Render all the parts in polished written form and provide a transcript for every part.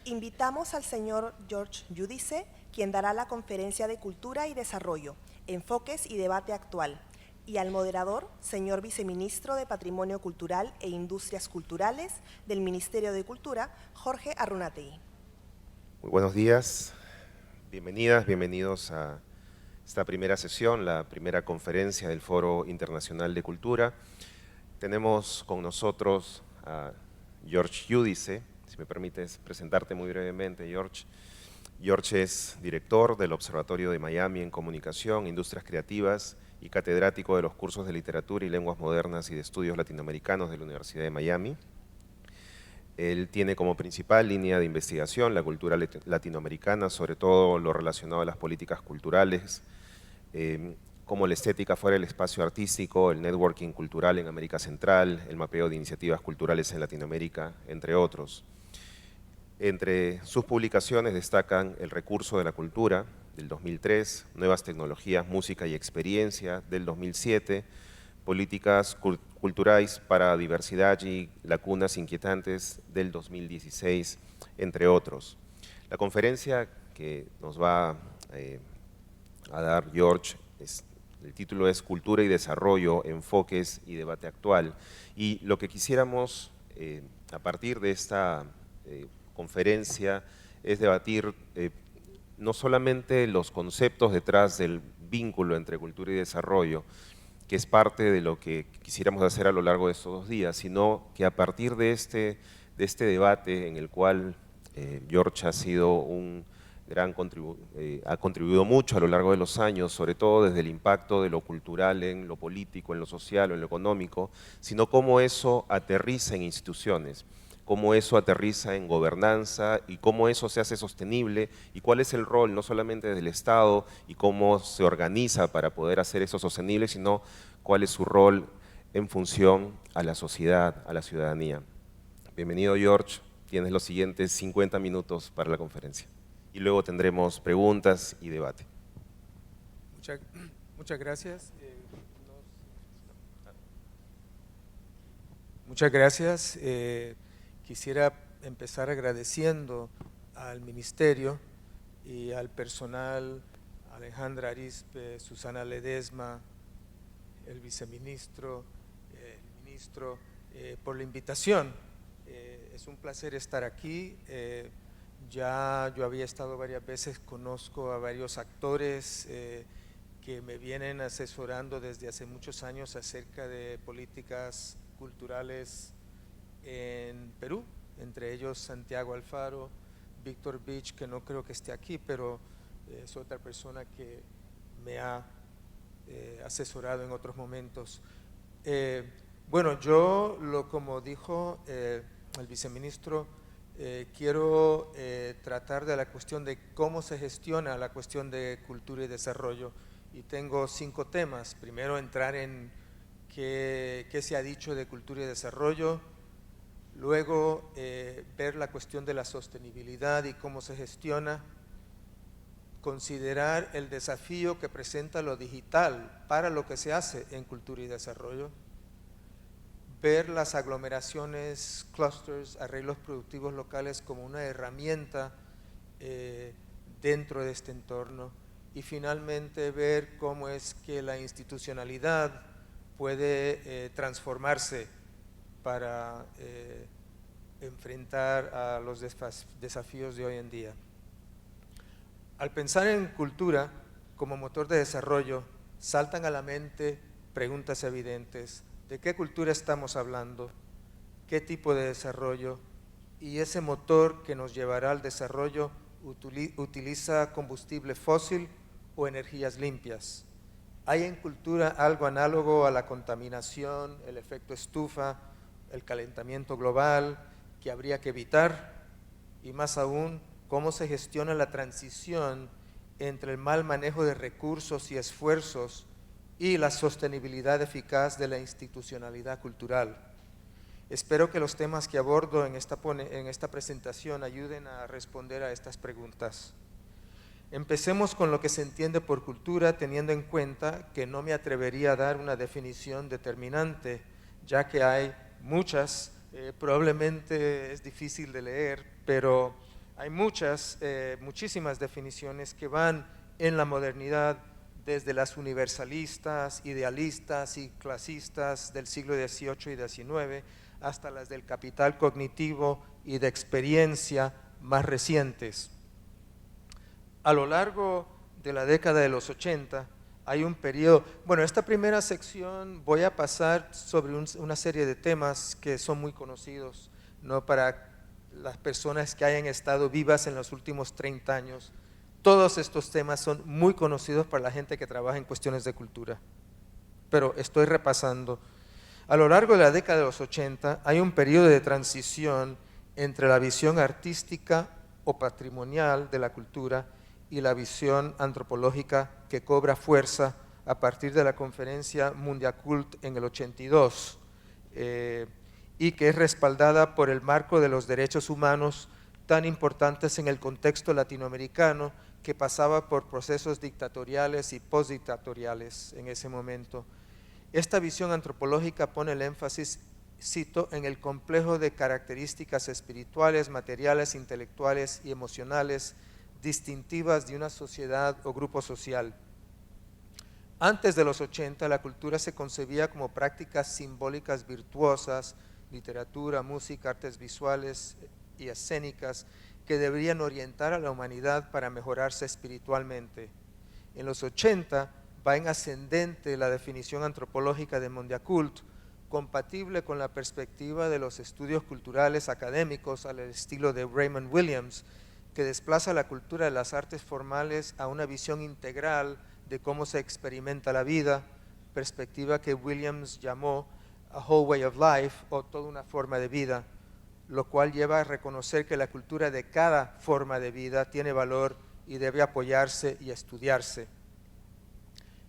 Invitamos al señor George Giudice, quien dará la conferencia de Cultura y Desarrollo, Enfoques y Debate Actual, y al moderador, señor Viceministro de Patrimonio Cultural e Industrias Culturales del Ministerio de Cultura, Jorge Arrunategui. Muy buenos días, bienvenidas, bienvenidos a esta primera sesión, la primera conferencia del Foro Internacional de Cultura. Tenemos con nosotros a George Giudice. Si me permites presentarte muy brevemente, George. George es director del Observatorio de Miami en Comunicación, Industrias Creativas y catedrático de los cursos de Literatura y Lenguas Modernas y de Estudios Latinoamericanos de la Universidad de Miami. Él tiene como principal línea de investigación la cultura latinoamericana, sobre todo lo relacionado a las políticas culturales, como la estética fuera del espacio artístico, el networking cultural en América Central, el mapeo de iniciativas culturales en Latinoamérica, entre otros. Entre sus publicaciones destacan El recurso de la cultura, del 2003, Nuevas tecnologías, música y experiencia, del 2007, Políticas culturales para diversidad y lacunas inquietantes, del 2016, entre otros. La conferencia que nos va a dar George, el título es Cultura y Desarrollo, Enfoques y Debate Actual. Y lo que quisiéramos a partir de esta conferencia es debatir no solamente los conceptos detrás del vínculo entre cultura y desarrollo, que es parte de lo que quisiéramos hacer a lo largo de estos 2 días, sino que a partir de este debate en el cual George ha sido un ha contribuido mucho a lo largo de los años, sobre todo desde el impacto de lo cultural en lo político, en lo social, en lo económico, sino cómo eso aterriza en instituciones, cómo eso aterriza en gobernanza y cómo eso se hace sostenible y cuál es el rol no solamente del Estado y cómo se organiza para poder hacer eso sostenible, sino cuál es su rol en función a la sociedad, a la ciudadanía. Bienvenido, George. Tienes los siguientes 50 minutos para la conferencia y luego tendremos preguntas y debate. Muchas gracias. Muchas gracias. Quisiera empezar agradeciendo al Ministerio y al personal, Alejandra Arizpe, Susana Ledesma, el Viceministro, el Ministro, por la invitación. Es un placer estar aquí. Ya yo había estado varias veces, conozco a varios actores que me vienen asesorando desde hace muchos años acerca de políticas culturales en Perú, entre ellos Santiago Alfaro, Víctor Beach, que no creo que esté aquí, pero es otra persona que me ha asesorado en otros momentos. Bueno, yo, como dijo el viceministro, quiero tratar de la cuestión de cómo se gestiona la cuestión de cultura y desarrollo, y tengo 5 temas. Primero, entrar en qué se ha dicho de cultura y desarrollo. Luego, ver la cuestión de la sostenibilidad y cómo se gestiona. Considerar el desafío que presenta lo digital para lo que se hace en cultura y desarrollo. Ver las aglomeraciones, clusters, arreglos productivos locales como una herramienta dentro de este entorno. Y finalmente, ver cómo es que la institucionalidad puede transformarse para enfrentar a los desafíos de hoy en día. Al pensar en cultura como motor de desarrollo, saltan a la mente preguntas evidentes. ¿De qué cultura estamos hablando? ¿Qué tipo de desarrollo? Y ese motor que nos llevará al desarrollo utiliza combustible fósil o energías limpias. ¿Hay en cultura algo análogo a la contaminación, el efecto estufa, el calentamiento global que habría que evitar? Y más aún, ¿cómo se gestiona la transición entre el mal manejo de recursos y esfuerzos y la sostenibilidad eficaz de la institucionalidad cultural? Espero que los temas que abordo en esta presentación ayuden a responder a estas preguntas. Empecemos con lo que se entiende por cultura, teniendo en cuenta que no me atrevería a dar una definición determinante, ya que hay muchas, probablemente es difícil de leer, pero Hay muchísimas definiciones que van en la modernidad, desde las universalistas, idealistas y clasistas del siglo XVIII y XIX, hasta las del capital cognitivo y de experiencia más recientes. A lo largo de la década de los 80 hay un periodo, bueno, esta primera sección voy a pasar sobre una serie de temas que son muy conocidos, no para las personas que hayan estado vivas en los últimos 30 años. Todos estos temas son muy conocidos para la gente que trabaja en cuestiones de cultura, pero estoy repasando. A lo largo de la década de los 80 hay un periodo de transición entre la visión artística o patrimonial de la cultura y la visión antropológica que cobra fuerza a partir de la conferencia Mundiacult en el 82 y que es respaldada por el marco de los derechos humanos tan importantes en el contexto latinoamericano, que pasaba por procesos dictatoriales y postdictatoriales en ese momento. Esta visión antropológica pone el énfasis, cito, en el complejo de características espirituales, materiales, intelectuales y emocionales distintivas de una sociedad o grupo social. Antes de los 80, la cultura se concebía como prácticas simbólicas virtuosas, literatura, música, artes visuales y escénicas, que deberían orientar a la humanidad para mejorarse espiritualmente. En los 80 va en ascendente la definición antropológica de Mondiacult, compatible con la perspectiva de los estudios culturales académicos al estilo de Raymond Williams, que desplaza la cultura de las artes formales a una visión integral de cómo se experimenta la vida, perspectiva que Williams llamó a whole way of life, o toda una forma de vida, lo cual lleva a reconocer que la cultura de cada forma de vida tiene valor y debe apoyarse y estudiarse.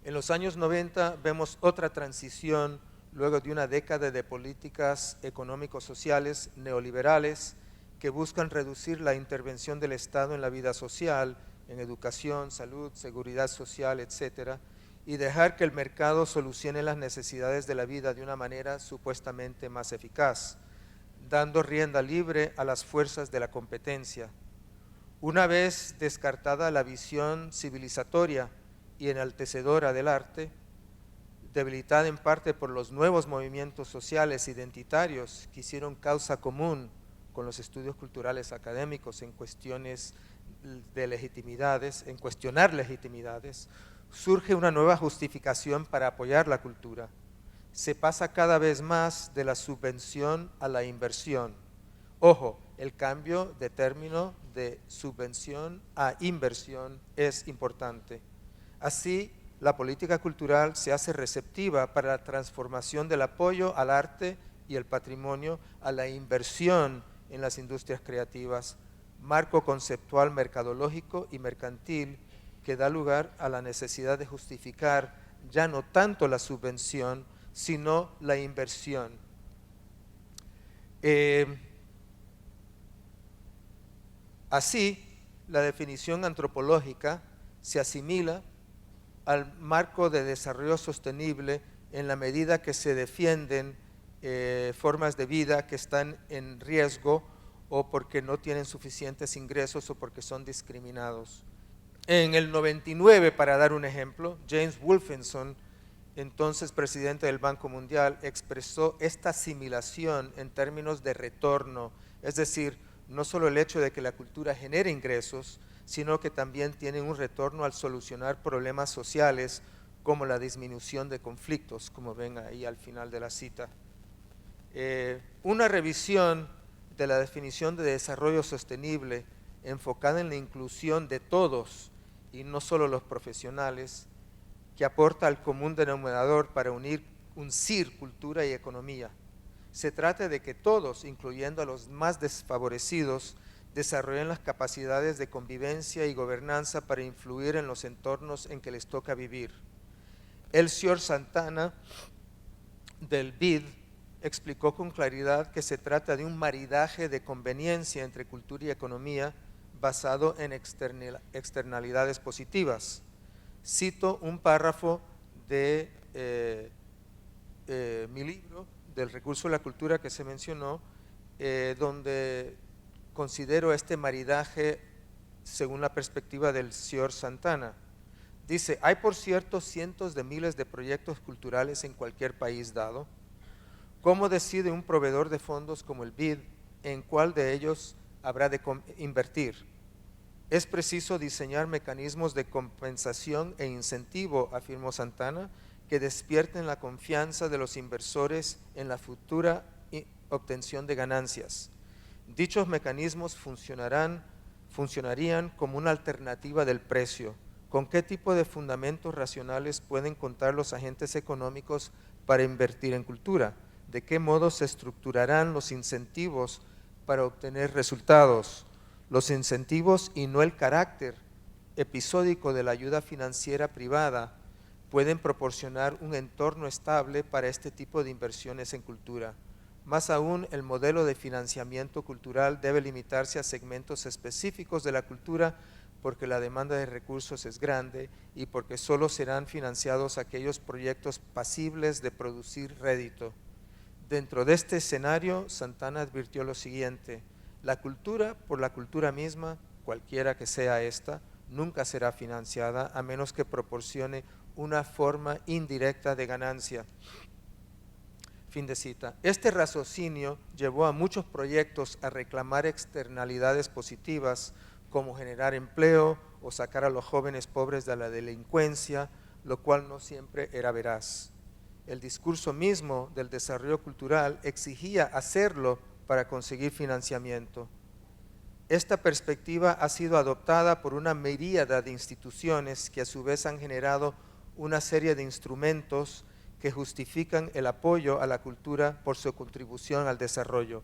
En los años 90 vemos otra transición luego de una década de políticas económico-sociales neoliberales que buscan reducir la intervención del Estado en la vida social, en educación, salud, seguridad social, etcétera, y dejar que el mercado solucione las necesidades de la vida de una manera supuestamente más eficaz, dando rienda libre a las fuerzas de la competencia. Una vez descartada la visión civilizatoria y enaltecedora del arte, debilitada en parte por los nuevos movimientos sociales identitarios que hicieron causa común con los estudios culturales académicos en cuestiones de legitimidades, en cuestionar legitimidades, surge una nueva justificación para apoyar la cultura. Se pasa cada vez más de la subvención a la inversión. Ojo, el cambio de término de subvención a inversión es importante. Así, la política cultural se hace receptiva para la transformación del apoyo al arte y el patrimonio a la inversión en las industrias creativas, marco conceptual mercadológico y mercantil que da lugar a la necesidad de justificar ya no tanto la subvención, sino la inversión. Así, la definición antropológica se asimila al marco de desarrollo sostenible en la medida que se defienden formas de vida que están en riesgo o porque no tienen suficientes ingresos o porque son discriminados. En el 99, para dar un ejemplo, James Wolfensohn, entonces presidente del Banco Mundial, expresó esta asimilación en términos de retorno, es decir, no solo el hecho de que la cultura genere ingresos, sino que también tiene un retorno al solucionar problemas sociales como la disminución de conflictos, como ven ahí al final de la cita. Una revisión de la definición de desarrollo sostenible enfocada en la inclusión de todos y no solo los profesionales, que aporta al común denominador para uncir cultura y economía. Se trata de que todos, incluyendo a los más desfavorecidos, desarrollen las capacidades de convivencia y gobernanza para influir en los entornos en que les toca vivir. Elcior Santana, del BID, explicó con claridad que se trata de un maridaje de conveniencia entre cultura y economía basado en externalidades positivas. Cito un párrafo de mi libro, del recurso de la cultura que se mencionó, donde considero este maridaje según la perspectiva del señor Santana. Dice, hay por cierto cientos de miles de proyectos culturales en cualquier país dado. ¿Cómo decide un proveedor de fondos como el BID en cuál de ellos habrá de invertir? Es preciso diseñar mecanismos de compensación e incentivo, afirmó Santana, que despierten la confianza de los inversores en la futura obtención de ganancias. Dichos mecanismos funcionarían como una alternativa del precio. ¿Con qué tipo de fundamentos racionales pueden contar los agentes económicos para invertir en cultura? ¿De qué modo se estructurarán los incentivos para obtener resultados? Los incentivos y no el carácter episódico de la ayuda financiera privada pueden proporcionar un entorno estable para este tipo de inversiones en cultura. Más aún, el modelo de financiamiento cultural debe limitarse a segmentos específicos de la cultura porque la demanda de recursos es grande y porque solo serán financiados aquellos proyectos pasibles de producir rédito. Dentro de este escenario, Santana advirtió lo siguiente: la cultura por la cultura misma, cualquiera que sea esta, nunca será financiada a menos que proporcione una forma indirecta de ganancia. Fin de cita. Este raciocinio llevó a muchos proyectos a reclamar externalidades positivas como generar empleo o sacar a los jóvenes pobres de la delincuencia, lo cual no siempre era veraz. El discurso mismo del desarrollo cultural exigía hacerlo para conseguir financiamiento. Esta perspectiva ha sido adoptada por una miríada de instituciones que a su vez han generado una serie de instrumentos que justifican el apoyo a la cultura por su contribución al desarrollo.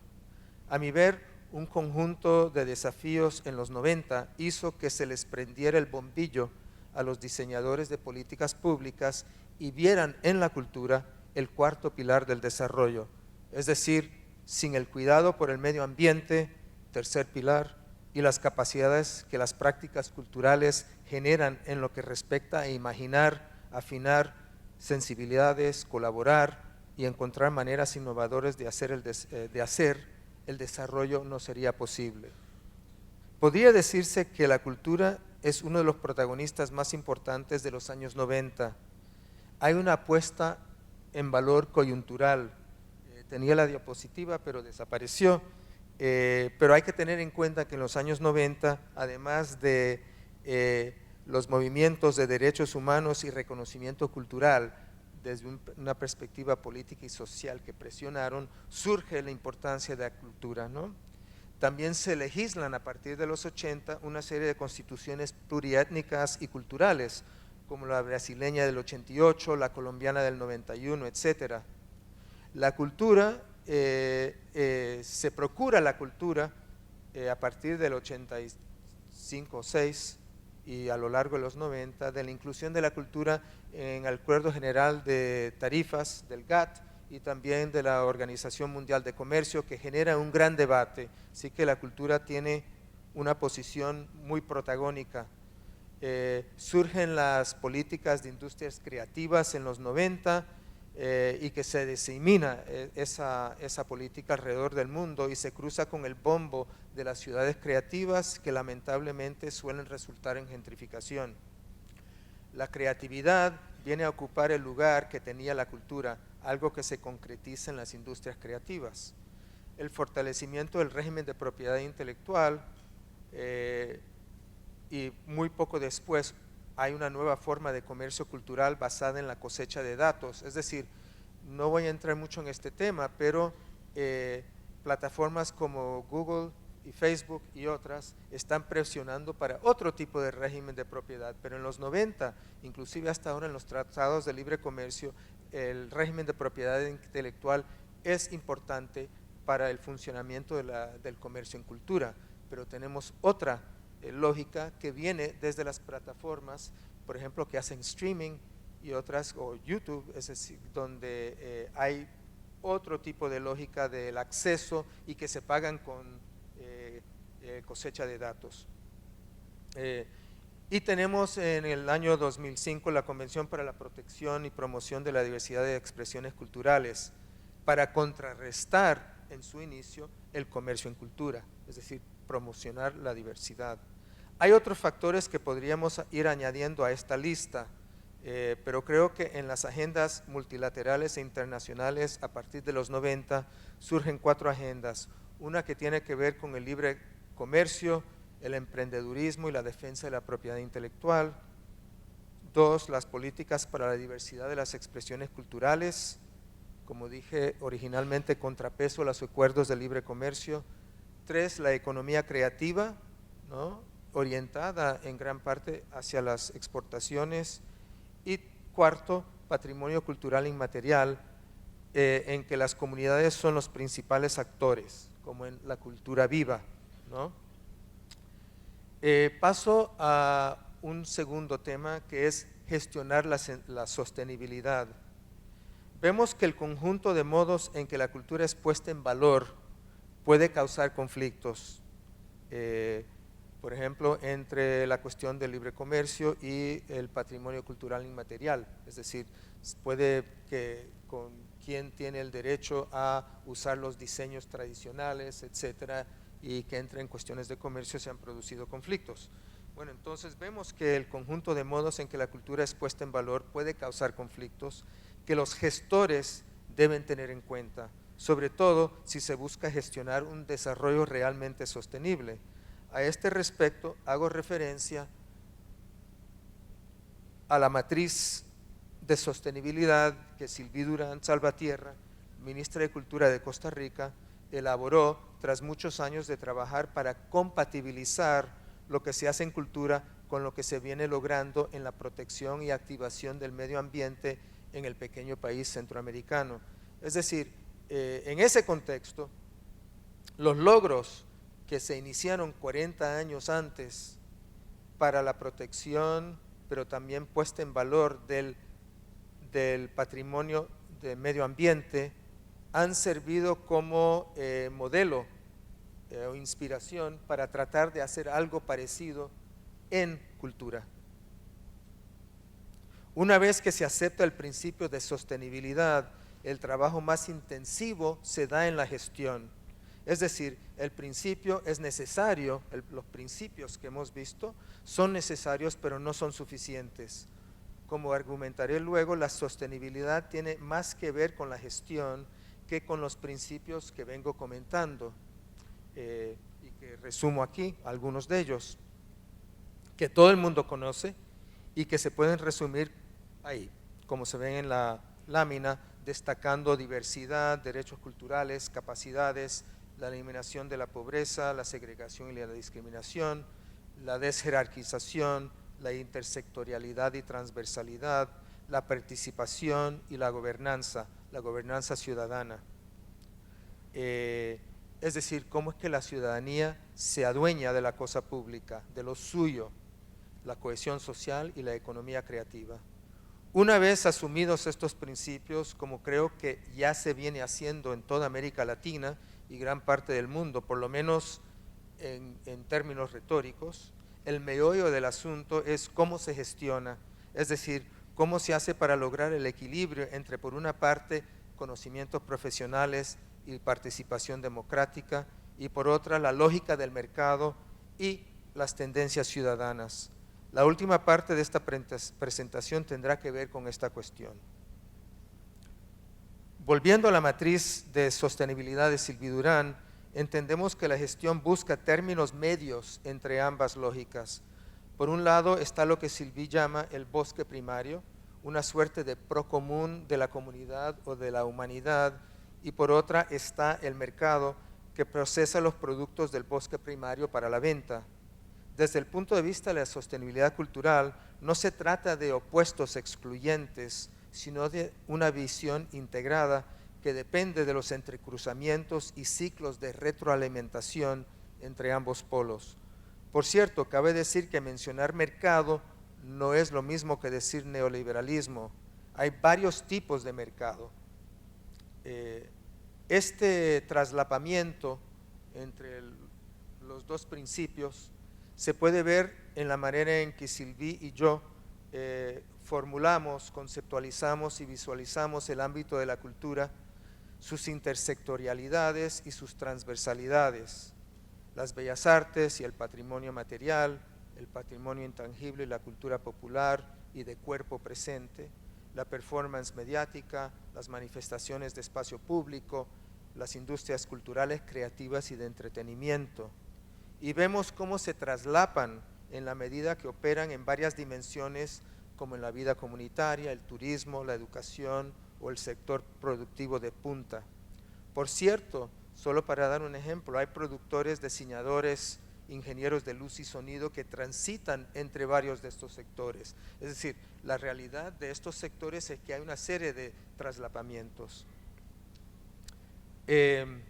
A mi ver, un conjunto de desafíos en los 90 hizo que se les prendiera el bombillo a los diseñadores de políticas públicas y vieran en la cultura el cuarto pilar del desarrollo, es decir, sin el cuidado por el medio ambiente, tercer pilar, y las capacidades que las prácticas culturales generan en lo que respecta a imaginar, afinar sensibilidades, colaborar y encontrar maneras innovadoras de hacer el desarrollo no sería posible. Podría decirse que la cultura es uno de los protagonistas más importantes de los años 90. Hay una apuesta en valor coyuntural. Tenía la diapositiva, pero desapareció. Pero hay que tener en cuenta que en los años 90, además de los movimientos de derechos humanos y reconocimiento cultural, desde una perspectiva política y social que presionaron, surge la importancia de la cultura, ¿no? También se legislan a partir de los 80 una serie de constituciones pluriétnicas y culturales, como la brasileña del 88, la colombiana del 91, etc. La cultura, se procura la cultura a partir del 85 o 6 y a lo largo de los 90, de la inclusión de la cultura en el Acuerdo General de Tarifas del GATT y también de la Organización Mundial de Comercio, que genera un gran debate. Así que la cultura tiene una posición muy protagónica. Surgen las políticas de industrias creativas en los 90 y que se disemina esa política alrededor del mundo y se cruza con el bombo de las ciudades creativas que lamentablemente suelen resultar en gentrificación. La creatividad viene a ocupar el lugar que tenía la cultura, algo que se concretiza en las industrias creativas. El fortalecimiento del régimen de propiedad intelectual y muy poco después hay una nueva forma de comercio cultural basada en la cosecha de datos. Es decir, no voy a entrar mucho en este tema, pero plataformas como Google y Facebook y otras están presionando para otro tipo de régimen de propiedad, pero en los 90, inclusive hasta ahora en los tratados de libre comercio, el régimen de propiedad intelectual es importante para el funcionamiento del comercio en cultura, pero tenemos otra lógica que viene desde las plataformas, por ejemplo, que hacen streaming y otras, o YouTube, es decir, donde hay otro tipo de lógica del acceso y que se pagan con cosecha de datos. Y tenemos en el año 2005 la Convención para la Protección y Promoción de la Diversidad de Expresiones Culturales para contrarrestar en su inicio el comercio en cultura. Es decir, promocionar la diversidad. Hay otros factores que podríamos ir añadiendo a esta lista, pero creo que en las agendas multilaterales e internacionales a partir de los 90 surgen 4 agendas. Una que tiene que ver con el libre comercio, el emprendedurismo y la defensa de la propiedad intelectual. 2, las políticas para la diversidad de las expresiones culturales, como dije originalmente, contrapeso a los acuerdos de libre comercio. 3, la economía creativa, ¿no?, orientada en gran parte hacia las exportaciones. Y 4, patrimonio cultural inmaterial, en que las comunidades son los principales actores, como en la cultura viva, ¿no? Paso a un segundo tema, que es gestionar la sostenibilidad. Vemos que el conjunto de modos en que la cultura es puesta en valor puede causar conflictos, por ejemplo, entre la cuestión del libre comercio y el patrimonio cultural inmaterial, es decir, puede que con quién tiene el derecho a usar los diseños tradicionales, etcétera, y que entre en cuestiones de comercio se han producido conflictos. Bueno, entonces vemos que el conjunto de modos en que la cultura es puesta en valor puede causar conflictos que los gestores deben tener en cuenta, sobre todo si se busca gestionar un desarrollo realmente sostenible. A este respecto hago referencia a la matriz de sostenibilidad que Sylvie Durán Salvatierra, ministra de Cultura de Costa Rica, elaboró tras muchos años de trabajar para compatibilizar lo que se hace en cultura con lo que se viene logrando en la protección y activación del medio ambiente en el pequeño país centroamericano. Es decir, en ese contexto, los logros que se iniciaron 40 años antes para la protección, pero también puesta en valor del patrimonio de medio ambiente, han servido como modelo o inspiración para tratar de hacer algo parecido en cultura. Una vez que se acepta el principio de sostenibilidad, el trabajo más intensivo se da en la gestión. Es decir, el principio es necesario, los principios que hemos visto son necesarios, pero no son suficientes. Como argumentaré luego, la sostenibilidad tiene más que ver con la gestión que con los principios que vengo comentando, y que resumo aquí, algunos de ellos, que todo el mundo conoce y que se pueden resumir ahí, como se ven en la lámina, destacando diversidad, derechos culturales, capacidades, la eliminación de la pobreza, la segregación y la discriminación, la desjerarquización, la intersectorialidad y transversalidad, la participación y la gobernanza ciudadana. Es decir, cómo es que la ciudadanía se adueña de la cosa pública, de lo suyo, la cohesión social y la economía creativa. Una vez asumidos estos principios, como creo que ya se viene haciendo en toda América Latina y gran parte del mundo, por lo menos en términos retóricos, el meollo del asunto es cómo se gestiona, es decir, cómo se hace para lograr el equilibrio entre, por una parte, conocimientos profesionales y participación democrática, y por otra, la lógica del mercado y las tendencias ciudadanas. La última parte de esta presentación tendrá que ver con esta cuestión. Volviendo a la matriz de sostenibilidad de Sylvie Durán, entendemos que la gestión busca términos medios entre ambas lógicas. Por un lado está lo que Sylvie llama el bosque primario, una suerte de procomún de la comunidad o de la humanidad, y por otra está el mercado que procesa los productos del bosque primario para la venta. Desde el punto de vista de la sostenibilidad cultural, no se trata de opuestos excluyentes, sino de una visión integrada que depende de los entrecruzamientos y ciclos de retroalimentación entre ambos polos. Por cierto, cabe decir que mencionar mercado no es lo mismo que decir neoliberalismo. Hay varios tipos de mercado. Este traslapamiento entre los dos principios se puede ver en la manera en que Sylvie y yo formulamos, conceptualizamos y visualizamos el ámbito de la cultura, sus intersectorialidades y sus transversalidades. las bellas artes y el patrimonio material, el patrimonio intangible y la cultura popular y de cuerpo presente, la performance mediática, las manifestaciones de espacio público, las industrias culturales, creativas y de entretenimiento. Y vemos cómo se traslapan en la medida que operan en varias dimensiones, como en la vida comunitaria, el turismo, la educación o el sector productivo de punta. Por cierto, solo para dar un ejemplo, hay productores, diseñadores, ingenieros de luz y sonido que transitan entre varios de estos sectores. Es decir, la realidad de estos sectores es que hay una serie de traslapamientos. El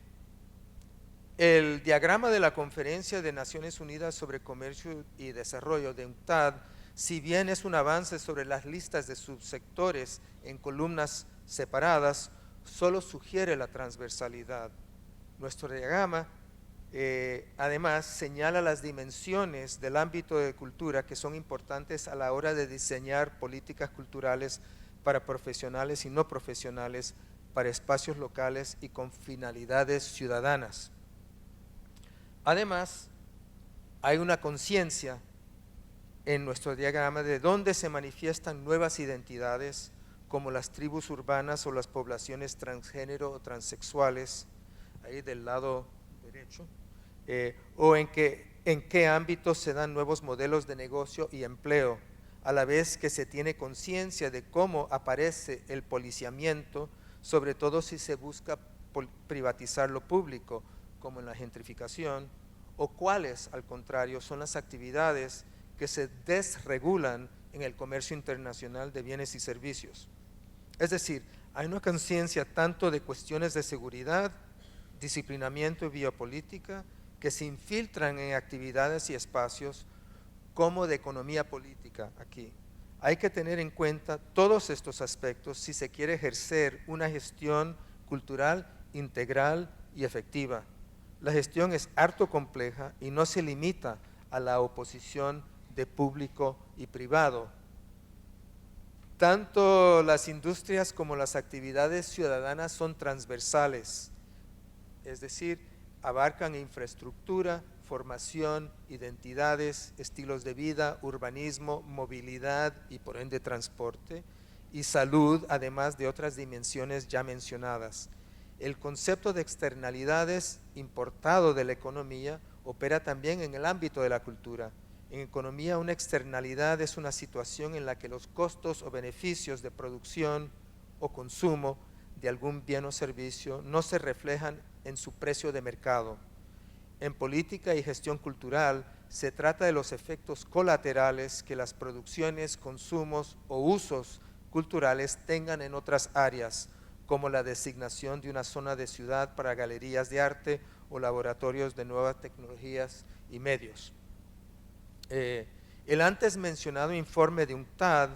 diagrama de la Conferencia de Naciones Unidas sobre Comercio y Desarrollo de UNCTAD, si bien es un avance sobre las listas de subsectores en columnas separadas, solo sugiere la transversalidad. Nuestro diagrama además señala las dimensiones del ámbito de cultura que son importantes a la hora de diseñar políticas culturales para profesionales y no profesionales, para espacios locales y con finalidades ciudadanas. Además, hay una conciencia en nuestro diagrama de dónde se manifiestan nuevas identidades, como las tribus urbanas o las poblaciones transgénero o transexuales, ahí del lado derecho, o en qué ámbitos se dan nuevos modelos de negocio y empleo, a la vez que se tiene conciencia de cómo aparece el policiamiento, sobre todo si se busca privatizar lo público, como en la gentrificación, o cuáles, al contrario, son las actividades que se desregulan en el comercio internacional de bienes y servicios. Es decir, hay una conciencia tanto de cuestiones de seguridad, disciplinamiento y biopolítica que se infiltran en actividades y espacios, como de economía política aquí. Hay que tener en cuenta todos estos aspectos si se quiere ejercer una gestión cultural integral y efectiva. La gestión es harto compleja y no se limita a la oposición de público y privado. Tanto las industrias como las actividades ciudadanas son transversales, es decir, abarcan infraestructura, formación, identidades, estilos de vida, urbanismo, movilidad y por ende transporte, y salud, además de otras dimensiones ya mencionadas. El concepto de externalidades importado de la economía opera también en el ámbito de la cultura. En economía, una externalidad es una situación en la que los costos o beneficios de producción o consumo de algún bien o servicio no se reflejan en su precio de mercado. En política y gestión cultural se trata de los efectos colaterales que las producciones, consumos o usos culturales tengan en otras áreas, como la designación de una zona de ciudad para galerías de arte o laboratorios de nuevas tecnologías y medios. El antes mencionado informe de UNCTAD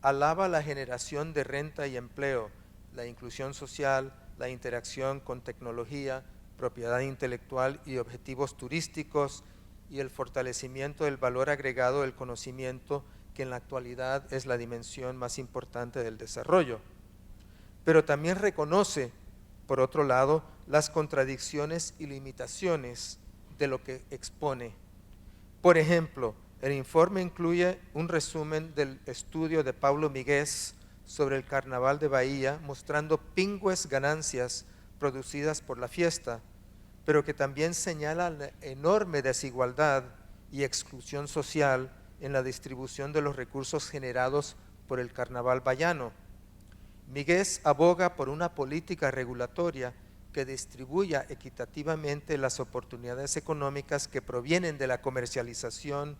alaba la generación de renta y empleo, la inclusión social, la interacción con tecnología, propiedad intelectual y objetivos turísticos, y el fortalecimiento del valor agregado del conocimiento, que en la actualidad es la dimensión más importante del desarrollo. Pero también reconoce, por otro lado, las contradicciones y limitaciones de lo que expone. Por ejemplo, el informe incluye un resumen del estudio de Paulo Migués sobre el Carnaval de Bahía, mostrando pingües ganancias producidas por la fiesta, pero que también señala la enorme desigualdad y exclusión social en la distribución de los recursos generados por el Carnaval bayano. Migués aboga por una política regulatoria que distribuya equitativamente las oportunidades económicas que provienen de la comercialización,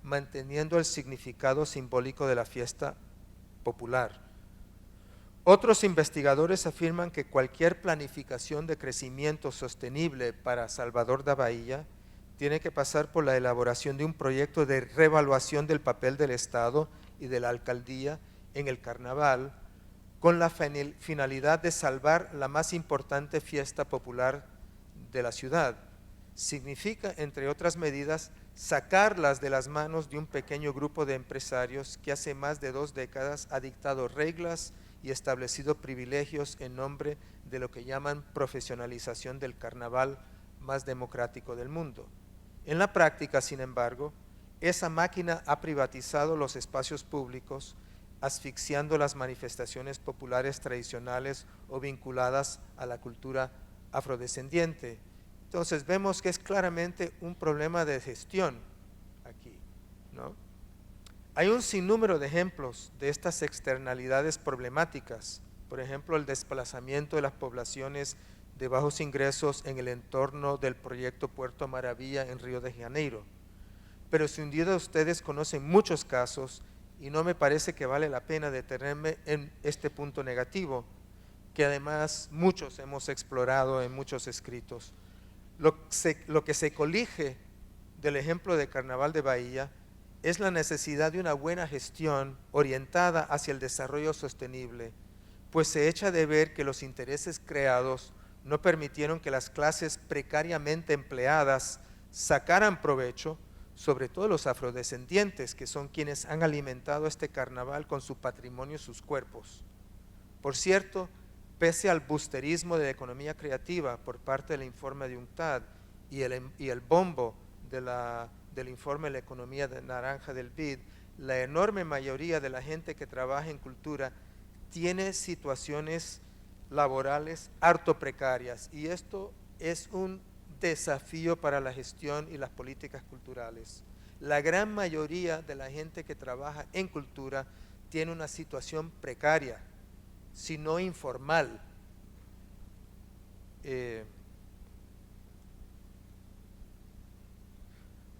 manteniendo el significado simbólico de la fiesta popular. Otros investigadores afirman que cualquier planificación de crecimiento sostenible para Salvador da Bahía tiene que pasar por la elaboración de un proyecto de reevaluación del papel del Estado y de la alcaldía en el carnaval, con la finalidad de salvar la más importante fiesta popular de la ciudad. Significa, entre otras medidas, sacarlas de las manos de un pequeño grupo de empresarios que hace más de 2 décadas ha dictado reglas y establecido privilegios en nombre de lo que llaman profesionalización del carnaval más democrático del mundo. En la práctica, sin embargo, esa máquina ha privatizado los espacios públicos, asfixiando las manifestaciones populares tradicionales o vinculadas a la cultura afrodescendiente. Entonces vemos que es claramente un problema de gestión aquí, ¿no? Hay un sinnúmero de ejemplos de estas externalidades problemáticas, por ejemplo, el desplazamiento de las poblaciones de bajos ingresos en el entorno del proyecto Puerto Maravilla en Río de Janeiro. Pero sin duda ustedes conocen muchos casos y no me parece que vale la pena detenerme en este punto negativo, que además muchos hemos explorado en muchos escritos. Lo que se colige del ejemplo de Carnaval de Bahía es la necesidad de una buena gestión orientada hacia el desarrollo sostenible, pues se echa de ver que los intereses creados no permitieron que las clases precariamente empleadas sacaran provecho, sobre todo los afrodescendientes, que son quienes han alimentado este carnaval con su patrimonio y sus cuerpos. Por cierto, pese al busterismo de la economía creativa por parte del informe de UNCTAD y el bombo del informe de la economía de naranja del BID, la enorme mayoría de la gente que trabaja en cultura tiene situaciones laborales harto precarias, y esto es un desafío para la gestión y las políticas culturales. La gran mayoría de la gente que trabaja en cultura tiene una situación precaria, si no informal.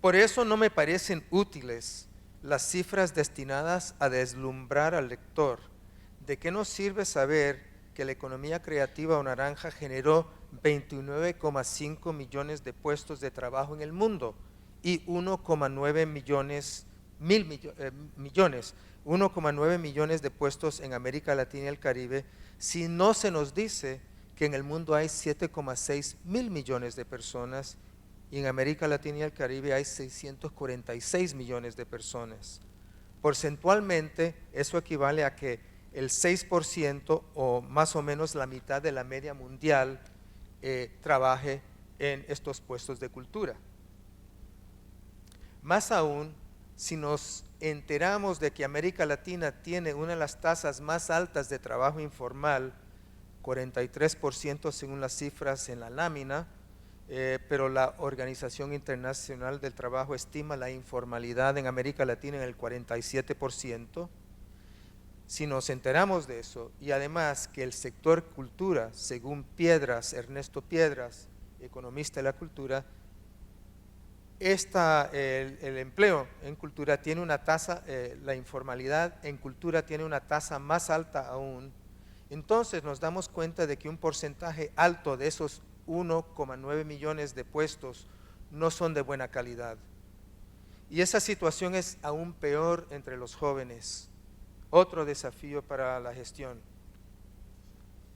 Por eso no me parecen útiles las cifras destinadas a deslumbrar al lector. ¿De qué nos sirve saber que la economía creativa o naranja generó 29,5 millones de puestos de trabajo en el mundo y 1,9 millones de puestos en América Latina y el Caribe, si no se nos dice que en el mundo hay 7,6 mil millones de personas y en América Latina y el Caribe hay 646 millones de personas? Porcentualmente, eso equivale a que el 6% o más o menos la mitad de la media mundial trabaje en estos puestos de cultura. Más aún, si nos enteramos de que América Latina tiene una de las tasas más altas de trabajo informal, 43% según las cifras en la lámina, pero la Organización Internacional del Trabajo estima la informalidad en América Latina en el 47%. Si nos enteramos de eso, y además que el sector cultura, según Ernesto Piedras, economista de la cultura, el empleo en cultura tiene una tasa, la informalidad en cultura tiene una tasa más alta aún, entonces nos damos cuenta de que un porcentaje alto de esos 1,9 millones de puestos no son de buena calidad. Y esa situación es aún peor entre los jóvenes. Otro desafío para la gestión.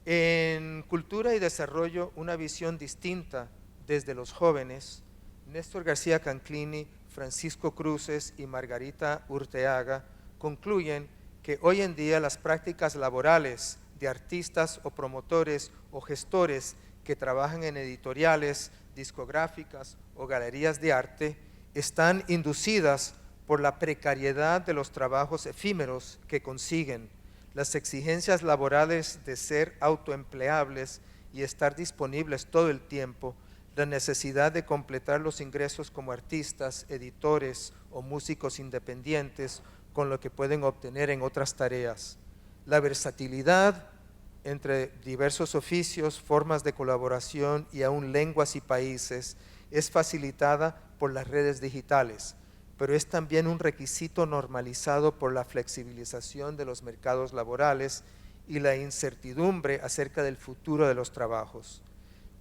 En cultura y desarrollo, una visión distinta desde los jóvenes, Néstor García Canclini, Francisco Cruces y Margarita Urteaga concluyen que hoy en día las prácticas laborales de artistas o promotores o gestores que trabajan en editoriales, discográficas o galerías de arte están inducidas por la precariedad de los trabajos efímeros que consiguen, las exigencias laborales de ser autoempleables y estar disponibles todo el tiempo, la necesidad de completar los ingresos como artistas, editores o músicos independientes con lo que pueden obtener en otras tareas. La versatilidad entre diversos oficios, formas de colaboración y aún lenguas y países es facilitada por las redes digitales, pero es también un requisito normalizado por la flexibilización de los mercados laborales y la incertidumbre acerca del futuro de los trabajos.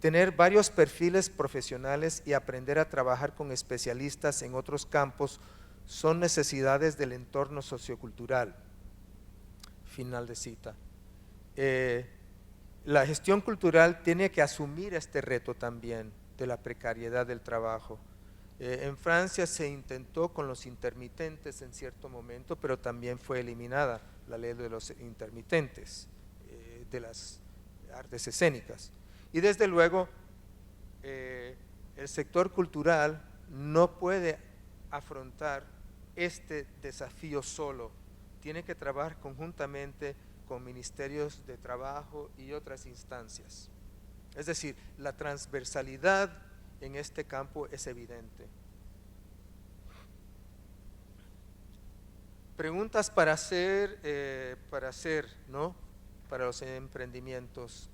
Tener varios perfiles profesionales y aprender a trabajar con especialistas en otros campos son necesidades del entorno sociocultural. Final de cita. La gestión cultural tiene que asumir este reto también de la precariedad del trabajo. En Francia se intentó con los intermitentes en cierto momento, pero también fue eliminada la ley de los intermitentes de las artes escénicas. Y desde luego El sector cultural no puede afrontar este desafío solo, tiene que trabajar conjuntamente con ministerios de trabajo y otras instancias. Es decir, la transversalidad en este campo es evidente. Preguntas para hacer, ¿no? Para los emprendimientos.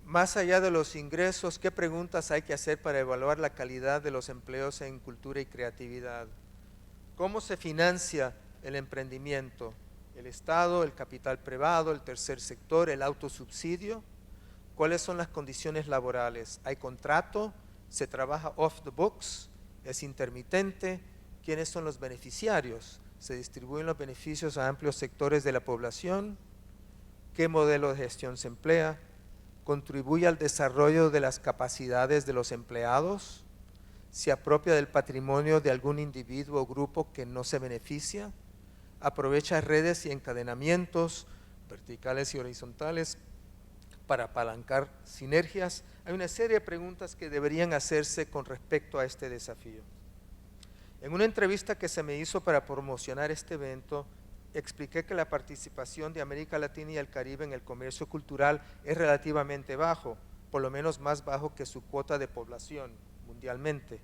Más allá de los ingresos, ¿qué preguntas hay que hacer para evaluar la calidad de los empleos en cultura y creatividad? ¿Cómo se financia el emprendimiento? ¿El Estado, el capital privado, el tercer sector, el autosubsidio? ¿Cuáles son las condiciones laborales? ¿Hay contrato? ¿Se trabaja off the books? ¿Es intermitente? ¿Quiénes son los beneficiarios? ¿Se distribuyen los beneficios a amplios sectores de la población? ¿Qué modelo de gestión se emplea? ¿Contribuye al desarrollo de las capacidades de los empleados? ¿Se apropia del patrimonio de algún individuo o grupo que no se beneficia? ¿Aprovecha redes y encadenamientos verticales y horizontales para apalancar sinergias? Hay una serie de preguntas que deberían hacerse con respecto a este desafío. En una entrevista que se me hizo para promocionar este evento, expliqué que la participación de América Latina y el Caribe en el comercio cultural es relativamente bajo, por lo menos más bajo que su cuota de población mundialmente.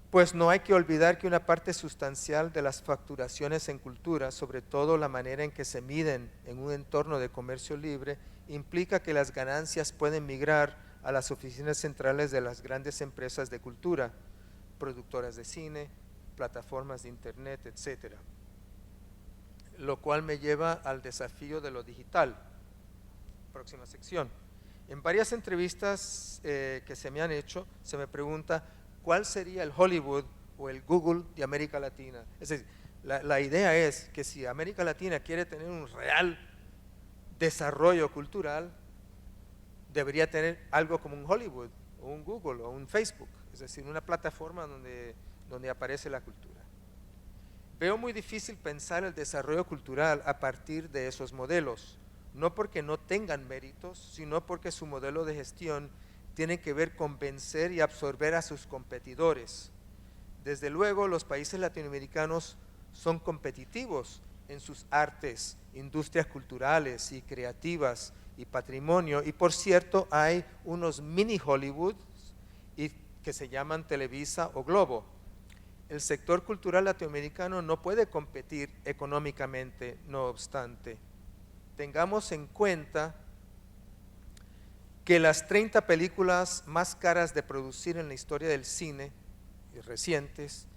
Pues no hay que olvidar que una parte sustancial de las facturaciones en cultura, sobre todo la manera en que se miden en un entorno de comercio libre, implica que las ganancias pueden migrar a las oficinas centrales de las grandes empresas de cultura, productoras de cine, plataformas de internet, etcétera. Lo cual me lleva al desafío de lo digital. Próxima sección. En varias entrevistas que se me han hecho, se me pregunta cuál sería el Hollywood o el Google de América Latina. Es decir, la idea es que si América Latina quiere tener un real desarrollo cultural, debería tener algo como un Hollywood o un Google o un Facebook, es decir, una plataforma donde aparece la cultura. Veo muy difícil pensar el desarrollo cultural a partir de esos modelos, no porque no tengan méritos, sino porque su modelo de gestión tiene que ver con vencer y absorber a sus competidores. Desde luego, los países latinoamericanos son competitivos en sus artes, industrias culturales y creativas y patrimonio, y por cierto hay unos mini Hollywood que se llaman Televisa o Globo. El sector cultural latinoamericano no puede competir económicamente, no obstante. Tengamos en cuenta que las 30 películas más caras de producir en la historia del cine, y recientes,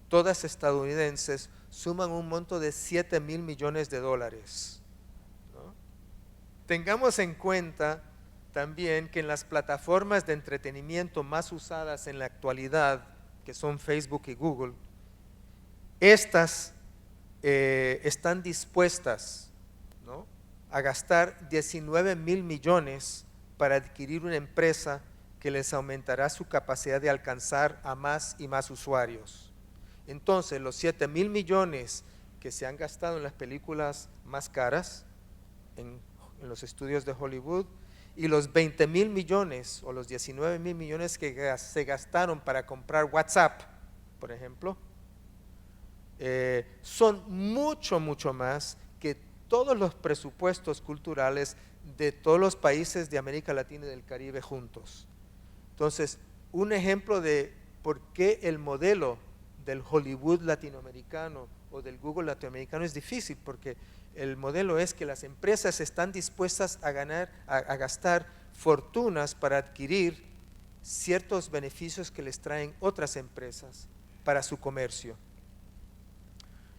todas estadounidenses, suman un monto de 7,000 millones de dólares. ¿No? Tengamos en cuenta también que en las plataformas de entretenimiento más usadas en la actualidad, que son Facebook y Google, estas están dispuestas, ¿no?, a gastar 19,000 millones para adquirir una empresa que les aumentará su capacidad de alcanzar a más y más usuarios. Entonces, los 7,000 millones que se han gastado en las películas más caras, en los estudios de Hollywood, y los 20,000 millones o los 19,000 millones que se gastaron para comprar WhatsApp, por ejemplo, son mucho más que todos los presupuestos culturales de todos los países de América Latina y del Caribe juntos. Entonces, un ejemplo de por qué el modelo del Hollywood latinoamericano o del Google latinoamericano es difícil, porque el modelo es que las empresas están dispuestas a gastar fortunas para adquirir ciertos beneficios que les traen otras empresas para su comercio.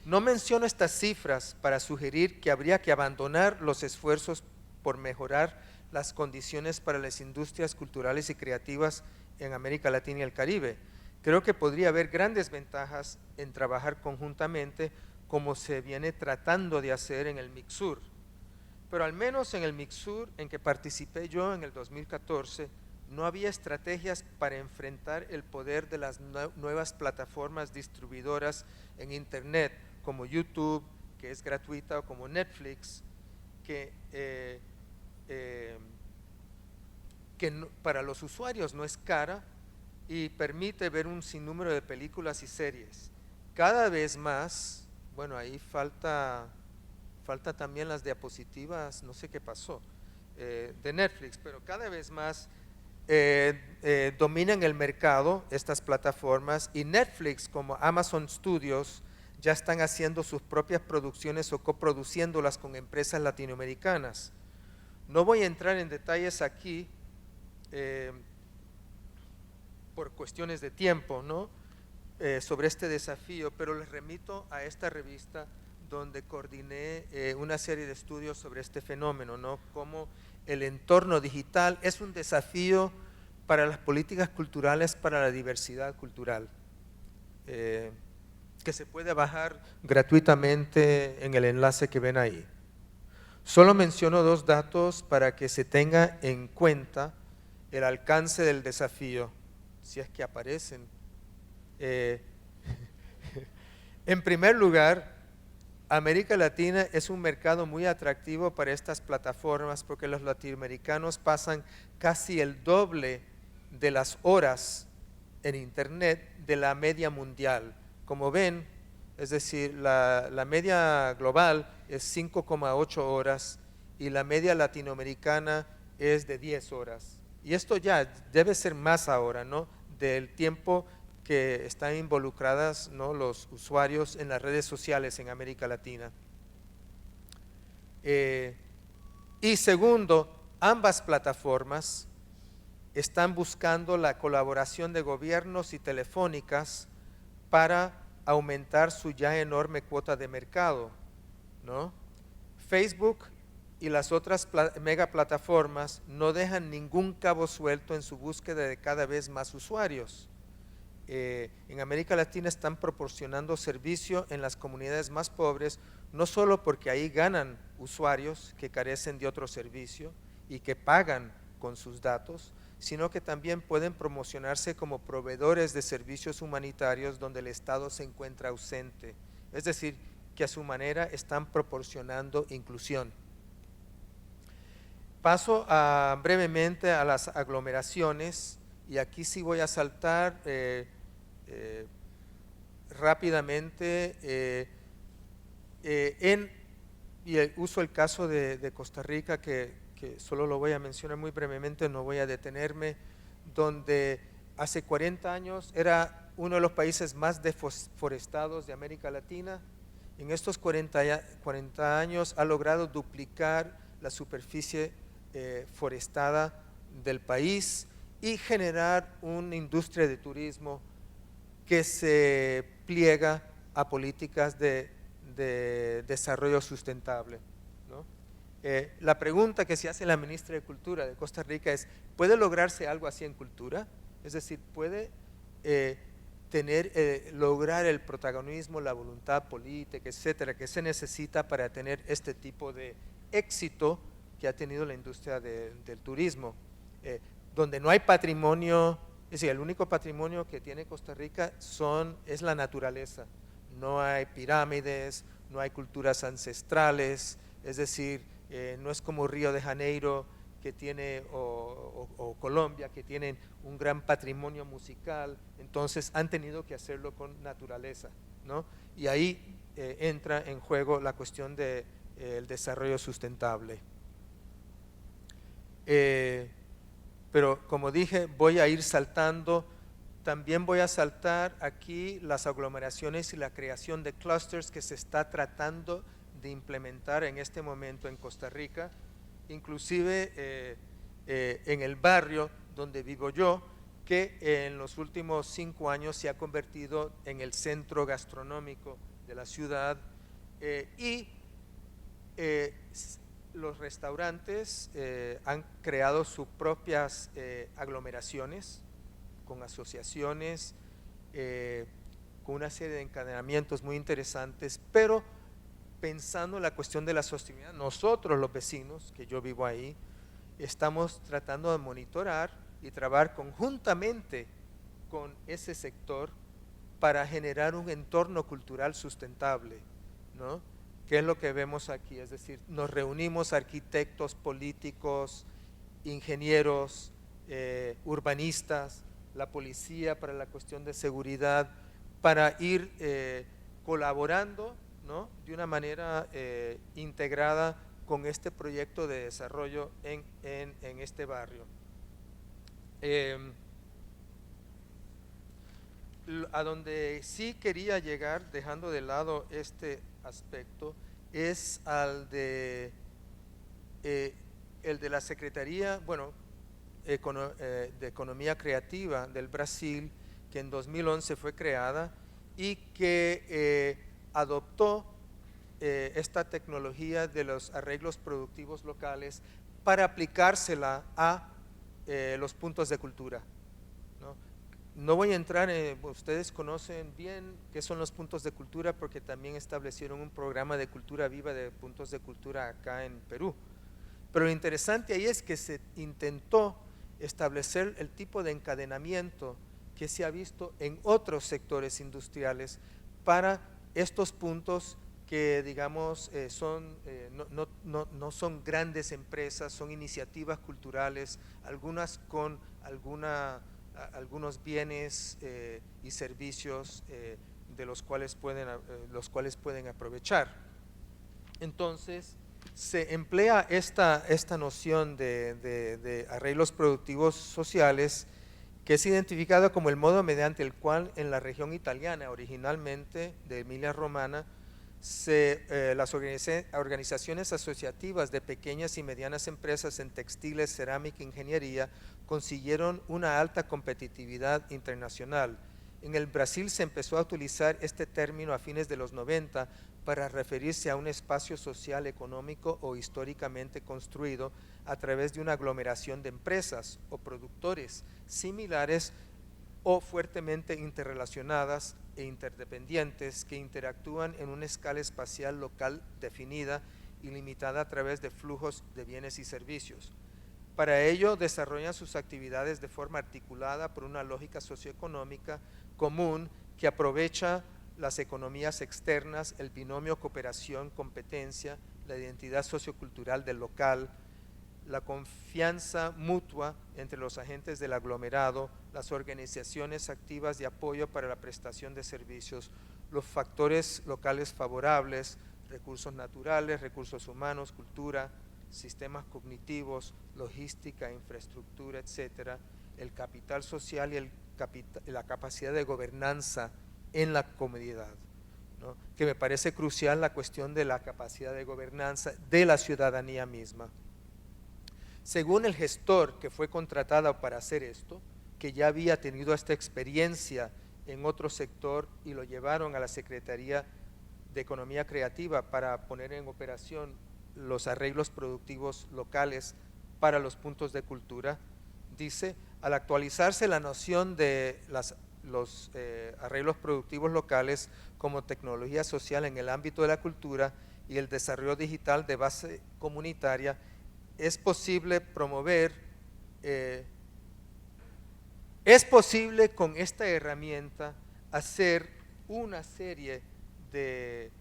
No menciono estas cifras para sugerir que habría que abandonar los esfuerzos por mejorar las condiciones para las industrias culturales y creativas en América Latina y el Caribe. Creo que podría haber grandes ventajas en trabajar conjuntamente, como se viene tratando de hacer en el Mixur. Pero al menos en el Mixur en que participé yo en el 2014, no había estrategias para enfrentar el poder de las nuevas plataformas distribuidoras en Internet, como YouTube, que es gratuita, o como Netflix, que que para los usuarios no es cara y permite ver un sinnúmero de películas y series. Cada vez más, bueno, ahí falta también las diapositivas, no sé qué pasó, de Netflix, pero cada vez más dominan el mercado estas plataformas, y Netflix como Amazon Studios ya están haciendo sus propias producciones o coproduciéndolas con empresas latinoamericanas. No voy a entrar en detalles aquí por cuestiones de tiempo, ¿no? Sobre este desafío, pero les remito a esta revista donde coordiné una serie de estudios sobre este fenómeno, ¿no? Cómo el entorno digital es un desafío para las políticas culturales, para la diversidad cultural, que se puede bajar gratuitamente en el enlace que ven ahí. Solo menciono 2 datos para que se tenga en cuenta el alcance del desafío, si es que aparecen. En primer lugar, América Latina es un mercado muy atractivo para estas plataformas porque los latinoamericanos pasan casi el doble de las horas en Internet de la media mundial. Como ven, es decir, la media global es 5,8 horas y la media latinoamericana es de 10 horas. Y esto ya debe ser más ahora, ¿no? Del tiempo que están involucradas, ¿no?, los usuarios en las redes sociales en América Latina. Y segundo, ambas plataformas están buscando la colaboración de gobiernos y telefónicas para aumentar su ya enorme cuota de mercado, ¿no? Facebook y las otras megaplataformas no dejan ningún cabo suelto en su búsqueda de cada vez más usuarios. En América Latina están proporcionando servicio en las comunidades más pobres, no solo porque ahí ganan usuarios que carecen de otro servicio y que pagan con sus datos, sino que también pueden promocionarse como proveedores de servicios humanitarios donde el Estado se encuentra ausente. Es decir, que a su manera están proporcionando inclusión. Paso brevemente a las aglomeraciones, y aquí sí voy a saltar rápidamente y uso el caso de Costa Rica, que solo lo voy a mencionar muy brevemente, no voy a detenerme, donde hace 40 años era uno de los países más deforestados de América Latina. En estos 40 años ha logrado duplicar la superficie forestada del país y generar una industria de turismo que se pliega a políticas de desarrollo sustentable, ¿no? La pregunta que se hace la ministra de Cultura de Costa Rica es: ¿puede lograrse algo así en cultura? Es decir, ¿puede lograr el protagonismo, la voluntad política, etcétera, que se necesita para tener este tipo de éxito que ha tenido la industria del turismo? Donde no hay patrimonio, es decir, el único patrimonio que tiene Costa Rica es la naturaleza. No hay pirámides, no hay culturas ancestrales, es decir, no es como Río de Janeiro que tiene, o Colombia, que tienen un gran patrimonio musical. Entonces han tenido que hacerlo con naturaleza, ¿no? Y ahí entra en juego la cuestión del desarrollo sustentable. Pero como dije, voy a ir saltando. También voy a saltar aquí las aglomeraciones y la creación de clusters que se está tratando de implementar en este momento en Costa Rica, inclusive en el barrio donde vivo yo, que en los últimos 5 años se ha convertido en el centro gastronómico de la ciudad, y los restaurantes han creado sus propias aglomeraciones con asociaciones, con una serie de encadenamientos muy interesantes, pero pensando en la cuestión de la sostenibilidad, nosotros los vecinos, que yo vivo ahí, estamos tratando de monitorar y trabajar conjuntamente con ese sector para generar un entorno cultural sustentable, ¿no? ¿Qué es lo que vemos aquí? Es decir, nos reunimos arquitectos, políticos, ingenieros, urbanistas, la policía para la cuestión de seguridad, para ir colaborando, ¿no?, de una manera integrada con este proyecto de desarrollo en este barrio. A donde sí quería llegar, dejando de lado este aspecto, es al de el de la Secretaría, bueno, de Economía Creativa del Brasil, que en 2011 fue creada y que adoptó esta tecnología de los arreglos productivos locales para aplicársela a los puntos de cultura, ¿no? No voy a entrar ustedes conocen bien qué son los puntos de cultura porque también establecieron un programa de cultura viva de puntos de cultura acá en Perú. Pero lo interesante ahí es que se intentó establecer el tipo de encadenamiento que se ha visto en otros sectores industriales para estos puntos que, digamos, no son grandes empresas, son iniciativas culturales, algunas con algunos bienes y servicios de los cuales pueden aprovechar. Entonces, se emplea esta noción de arreglos productivos sociales, que es identificada como el modo mediante el cual en la región italiana, originalmente de Emilia-Romagna, las organizaciones asociativas de pequeñas y medianas empresas en textiles, cerámica e ingeniería consiguieron una alta competitividad internacional. En el Brasil se empezó a utilizar este término a fines de los 90 para referirse a un espacio social, económico o históricamente construido a través de una aglomeración de empresas o productores similares o fuertemente interrelacionadas e interdependientes que interactúan en una escala espacial local definida y limitada a través de flujos de bienes y servicios. Para ello desarrollan sus actividades de forma articulada por una lógica socioeconómica común que aprovecha las economías externas, el binomio cooperación-competencia, la identidad sociocultural del local, la confianza mutua entre los agentes del aglomerado, las organizaciones activas de apoyo para la prestación de servicios, los factores locales favorables, recursos naturales, recursos humanos, cultura, sistemas cognitivos, logística, infraestructura, etcétera, el capital social y la capacidad de gobernanza en la comunidad, ¿no?, que me parece crucial la cuestión de la capacidad de gobernanza de la ciudadanía misma. Según el gestor que fue contratado para hacer esto, que ya había tenido esta experiencia en otro sector y lo llevaron a la Secretaría de Economía Creativa para poner en operación los arreglos productivos locales para los puntos de cultura, dice, al actualizarse la noción de los arreglos productivos locales como tecnología social en el ámbito de la cultura y el desarrollo digital de base comunitaria, es posible con esta herramienta hacer una serie de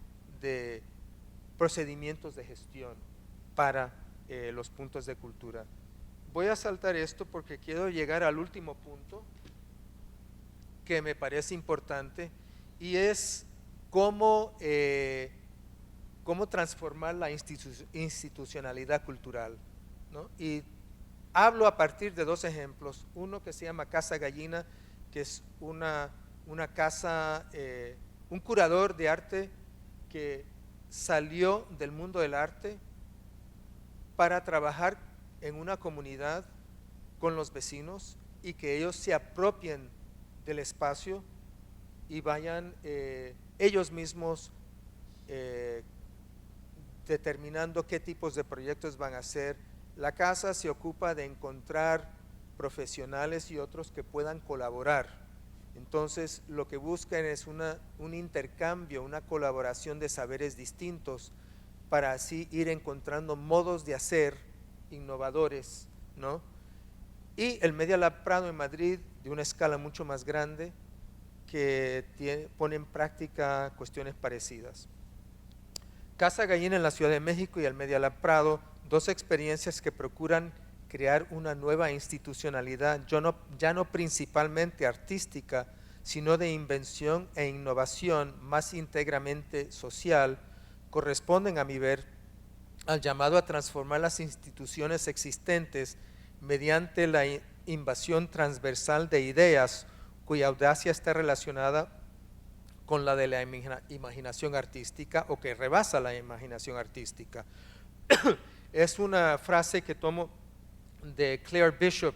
procedimientos de gestión para los puntos de cultura. Voy a saltar esto porque quiero llegar al último punto que me parece importante y es cómo transformar la institucionalidad cultural, ¿no? Y hablo a partir de dos ejemplos, uno que se llama Casa Gallina, que es una casa, un curador de arte que salió del mundo del arte para trabajar en una comunidad con los vecinos y que ellos se apropien del espacio y vayan ellos mismos determinando qué tipos de proyectos van a hacer. La casa se ocupa de encontrar profesionales y otros que puedan colaborar. Entonces, lo que buscan es un intercambio, una colaboración de saberes distintos para así ir encontrando modos de hacer innovadores, ¿no? Y el Media Lab Prado en Madrid, de una escala mucho más grande, que pone en práctica cuestiones parecidas. Casa Gallina en la Ciudad de México y el Media Lab Prado, dos experiencias que procuran crear una nueva institucionalidad, ya no principalmente artística, sino de invención e innovación más íntegramente social, corresponden, a mi ver, al llamado a transformar las instituciones existentes mediante la invasión transversal de ideas cuya audacia está relacionada con la de la imaginación artística o que rebasa la imaginación artística. Es una frase que tomo de Claire Bishop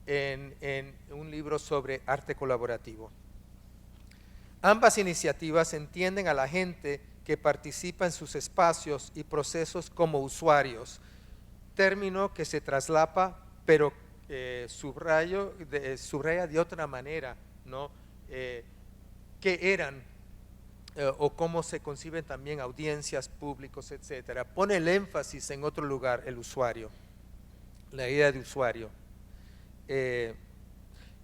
en un libro sobre arte colaborativo. Ambas iniciativas entienden a la gente que participa en sus espacios y procesos como usuarios, término que se traslapa, pero subraya de otra manera, ¿no? Qué eran o cómo se conciben también audiencias, públicos, etcétera. Pone el énfasis en otro lugar, el usuario, la idea de usuario.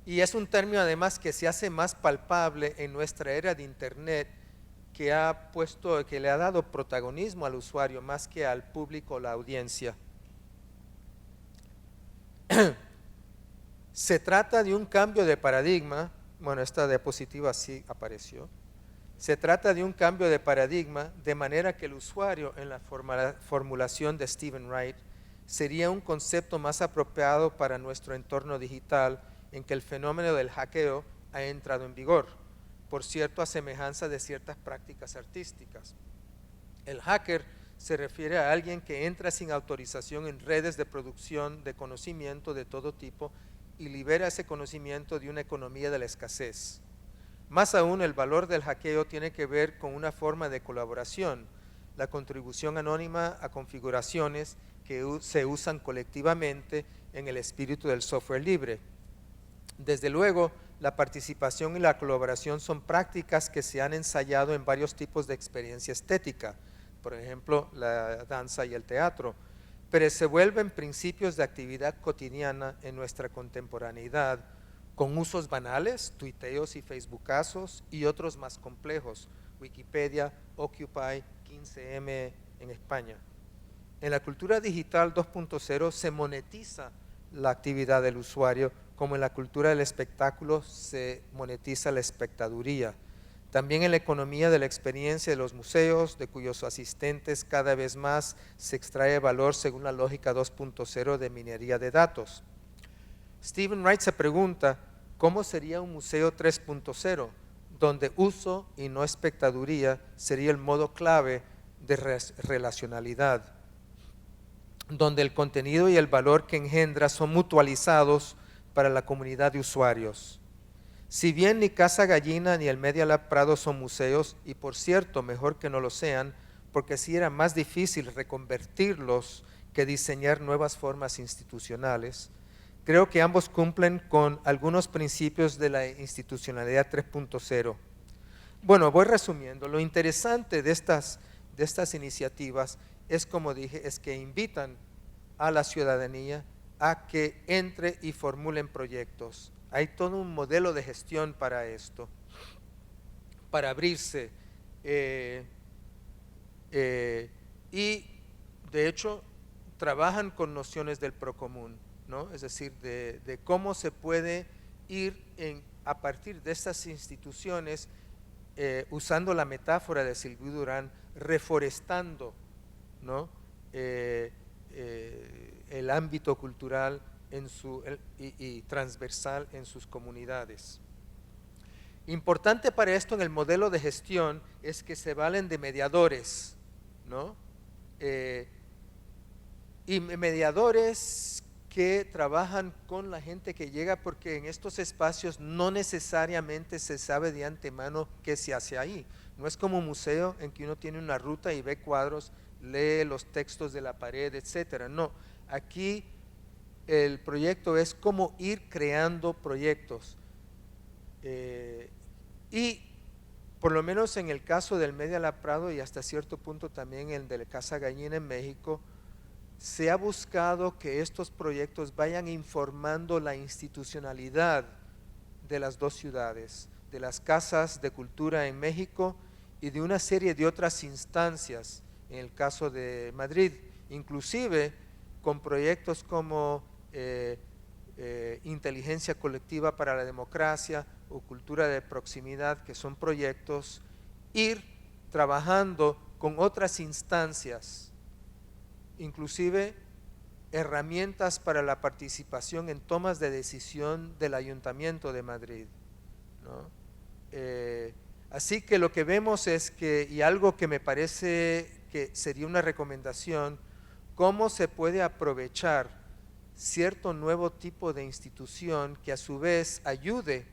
Y es un término además que se hace más palpable en nuestra era de Internet, que le ha dado protagonismo al usuario más que al público o la audiencia. Se trata de un cambio de paradigma, bueno, esta diapositiva sí apareció. Se trata de un cambio de paradigma de manera que el usuario, en la formulación de Stephen Wright, sería un concepto más apropiado para nuestro entorno digital en que el fenómeno del hackeo ha entrado en vigor, por cierto, a semejanza de ciertas prácticas artísticas. El hacker se refiere a alguien que entra sin autorización en redes de producción de conocimiento de todo tipo y libera ese conocimiento de una economía de la escasez. Más aún, el valor del hackeo tiene que ver con una forma de colaboración, la contribución anónima a configuraciones que se usan colectivamente en el espíritu del software libre. Desde luego, la participación y la colaboración son prácticas que se han ensayado en varios tipos de experiencia estética, por ejemplo, la danza y el teatro, pero se vuelven principios de actividad cotidiana en nuestra contemporaneidad, con usos banales, tuiteos y facebookazos, y otros más complejos, Wikipedia, Occupy, 15M en España. En la cultura digital 2.0 se monetiza la actividad del usuario, como en la cultura del espectáculo se monetiza la espectaduría. También en la economía de la experiencia de los museos, de cuyos asistentes cada vez más se extrae valor según la lógica 2.0 de minería de datos. Stephen Wright se pregunta, ¿cómo sería un museo 3.0? Donde uso y no espectaduría sería el modo clave de relacionalidad, donde el contenido y el valor que engendra son mutualizados para la comunidad de usuarios. Si bien ni Casa Gallina ni el Media Lab Prado son museos, y por cierto, mejor que no lo sean, porque así era más difícil reconvertirlos que diseñar nuevas formas institucionales, creo que ambos cumplen con algunos principios de la institucionalidad 3.0. Bueno, voy resumiendo. Lo interesante de estas iniciativas es, como dije, es que invitan a la ciudadanía a que entre y formulen proyectos. Hay todo un modelo de gestión para esto, para abrirse. Y de hecho trabajan con nociones del procomún, ¿no? Es decir, de cómo se puede ir a partir de estas instituciones, usando la metáfora de Sylvie Durán, reforestando, ¿no? El ámbito cultural y transversal en sus comunidades. Importante para esto en el modelo de gestión es que se valen de mediadores, ¿no? Y mediadores que trabajan con la gente que llega, porque en estos espacios no necesariamente se sabe de antemano qué se hace ahí. No es como un museo en que uno tiene una ruta y ve cuadros, lee los textos de la pared, etcétera. No, aquí el proyecto es cómo ir creando proyectos. Y por lo menos en el caso del Media Lab Prado y hasta cierto punto también el de la Casa Gallina en México, se ha buscado que estos proyectos vayan informando la institucionalidad de las dos ciudades, de las casas de cultura en México y de una serie de otras instancias, en el caso de Madrid, inclusive con proyectos como inteligencia colectiva para la democracia o cultura de proximidad, que son proyectos, ir trabajando con otras instancias, inclusive herramientas para la participación en tomas de decisión del Ayuntamiento de Madrid, ¿no? Así que lo que vemos es que, y algo que me parece que sería una recomendación, cómo se puede aprovechar cierto nuevo tipo de institución que a su vez ayude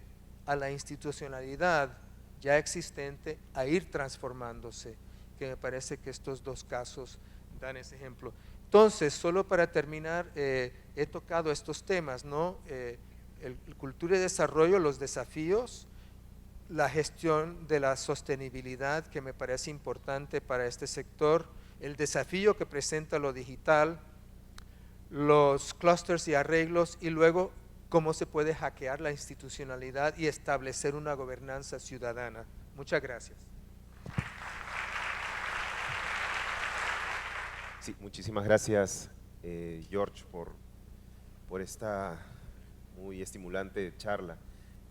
a la institucionalidad ya existente a ir transformándose, que me parece que estos dos casos dan ese ejemplo. Entonces, solo para terminar, he tocado estos temas, ¿no? El cultura y desarrollo, los desafíos, la gestión de la sostenibilidad, que me parece importante para este sector, el desafío que presenta lo digital, los clústeres y arreglos, y luego cómo se puede hackear la institucionalidad y establecer una gobernanza ciudadana. Muchas gracias. Sí, muchísimas gracias, George, por esta muy estimulante charla.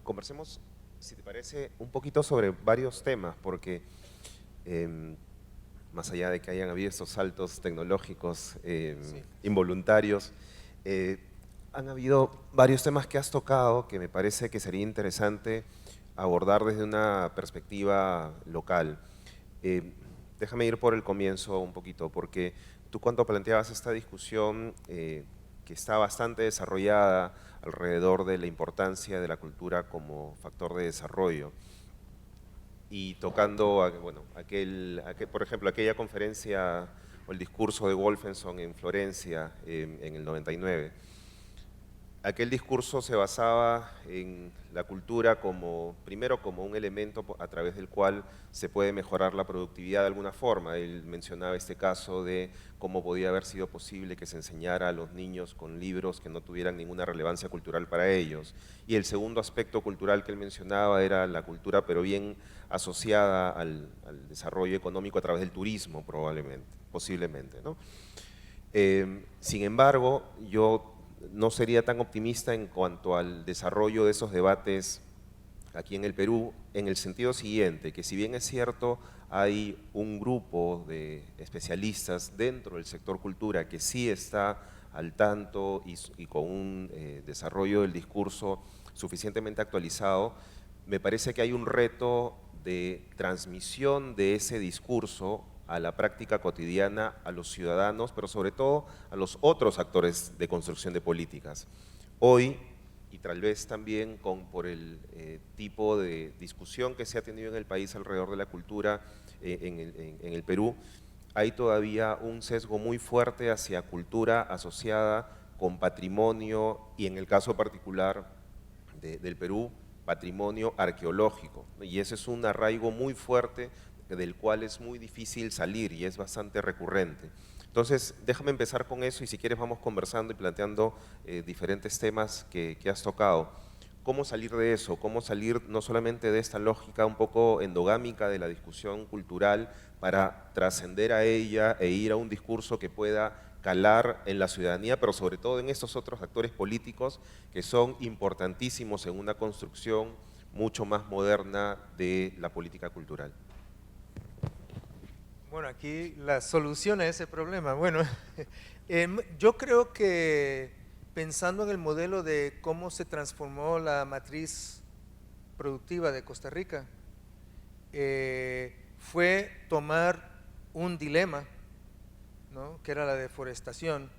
Conversemos, si te parece, un poquito sobre varios temas, porque más allá de que hayan habido estos saltos tecnológicos involuntarios, han habido varios temas que has tocado que me parece que sería interesante abordar desde una perspectiva local. Déjame ir por el comienzo un poquito, porque tú cuando planteabas esta discusión que está bastante desarrollada alrededor de la importancia de la cultura como factor de desarrollo, y tocando, bueno, por ejemplo, aquella conferencia o el discurso de Wolfenson en Florencia en el 99, aquel discurso se basaba en la cultura primero como un elemento a través del cual se puede mejorar la productividad de alguna forma. Él mencionaba este caso de cómo podía haber sido posible que se enseñara a los niños con libros que no tuvieran ninguna relevancia cultural para ellos. Y el segundo aspecto cultural que él mencionaba era la cultura, pero bien asociada al desarrollo económico a través del turismo, posiblemente, ¿no? Sin embargo, yo no sería tan optimista en cuanto al desarrollo de esos debates aquí en el Perú, en el sentido siguiente, que si bien es cierto, hay un grupo de especialistas dentro del sector cultura que sí está al tanto y con un desarrollo del discurso suficientemente actualizado, me parece que hay un reto de transmisión de ese discurso a la práctica cotidiana, a los ciudadanos, pero sobre todo a los otros actores de construcción de políticas. Hoy, y tal vez también por el tipo de discusión que se ha tenido en el país alrededor de la cultura en el Perú, hay todavía un sesgo muy fuerte hacia cultura asociada con patrimonio y en el caso particular del Perú, patrimonio arqueológico, y ese es un arraigo muy fuerte del cual es muy difícil salir y es bastante recurrente. Entonces, déjame empezar con eso y si quieres vamos conversando y planteando diferentes temas que has tocado. ¿Cómo salir de eso? ¿Cómo salir no solamente de esta lógica un poco endogámica de la discusión cultural para trascender a ella e ir a un discurso que pueda calar en la ciudadanía, pero sobre todo en estos otros actores políticos que son importantísimos en una construcción mucho más moderna de la política cultural? Bueno, aquí la solución a ese problema, bueno, yo creo que pensando en el modelo de cómo se transformó la matriz productiva de Costa Rica, fue tomar un dilema, ¿no?, que era la deforestación,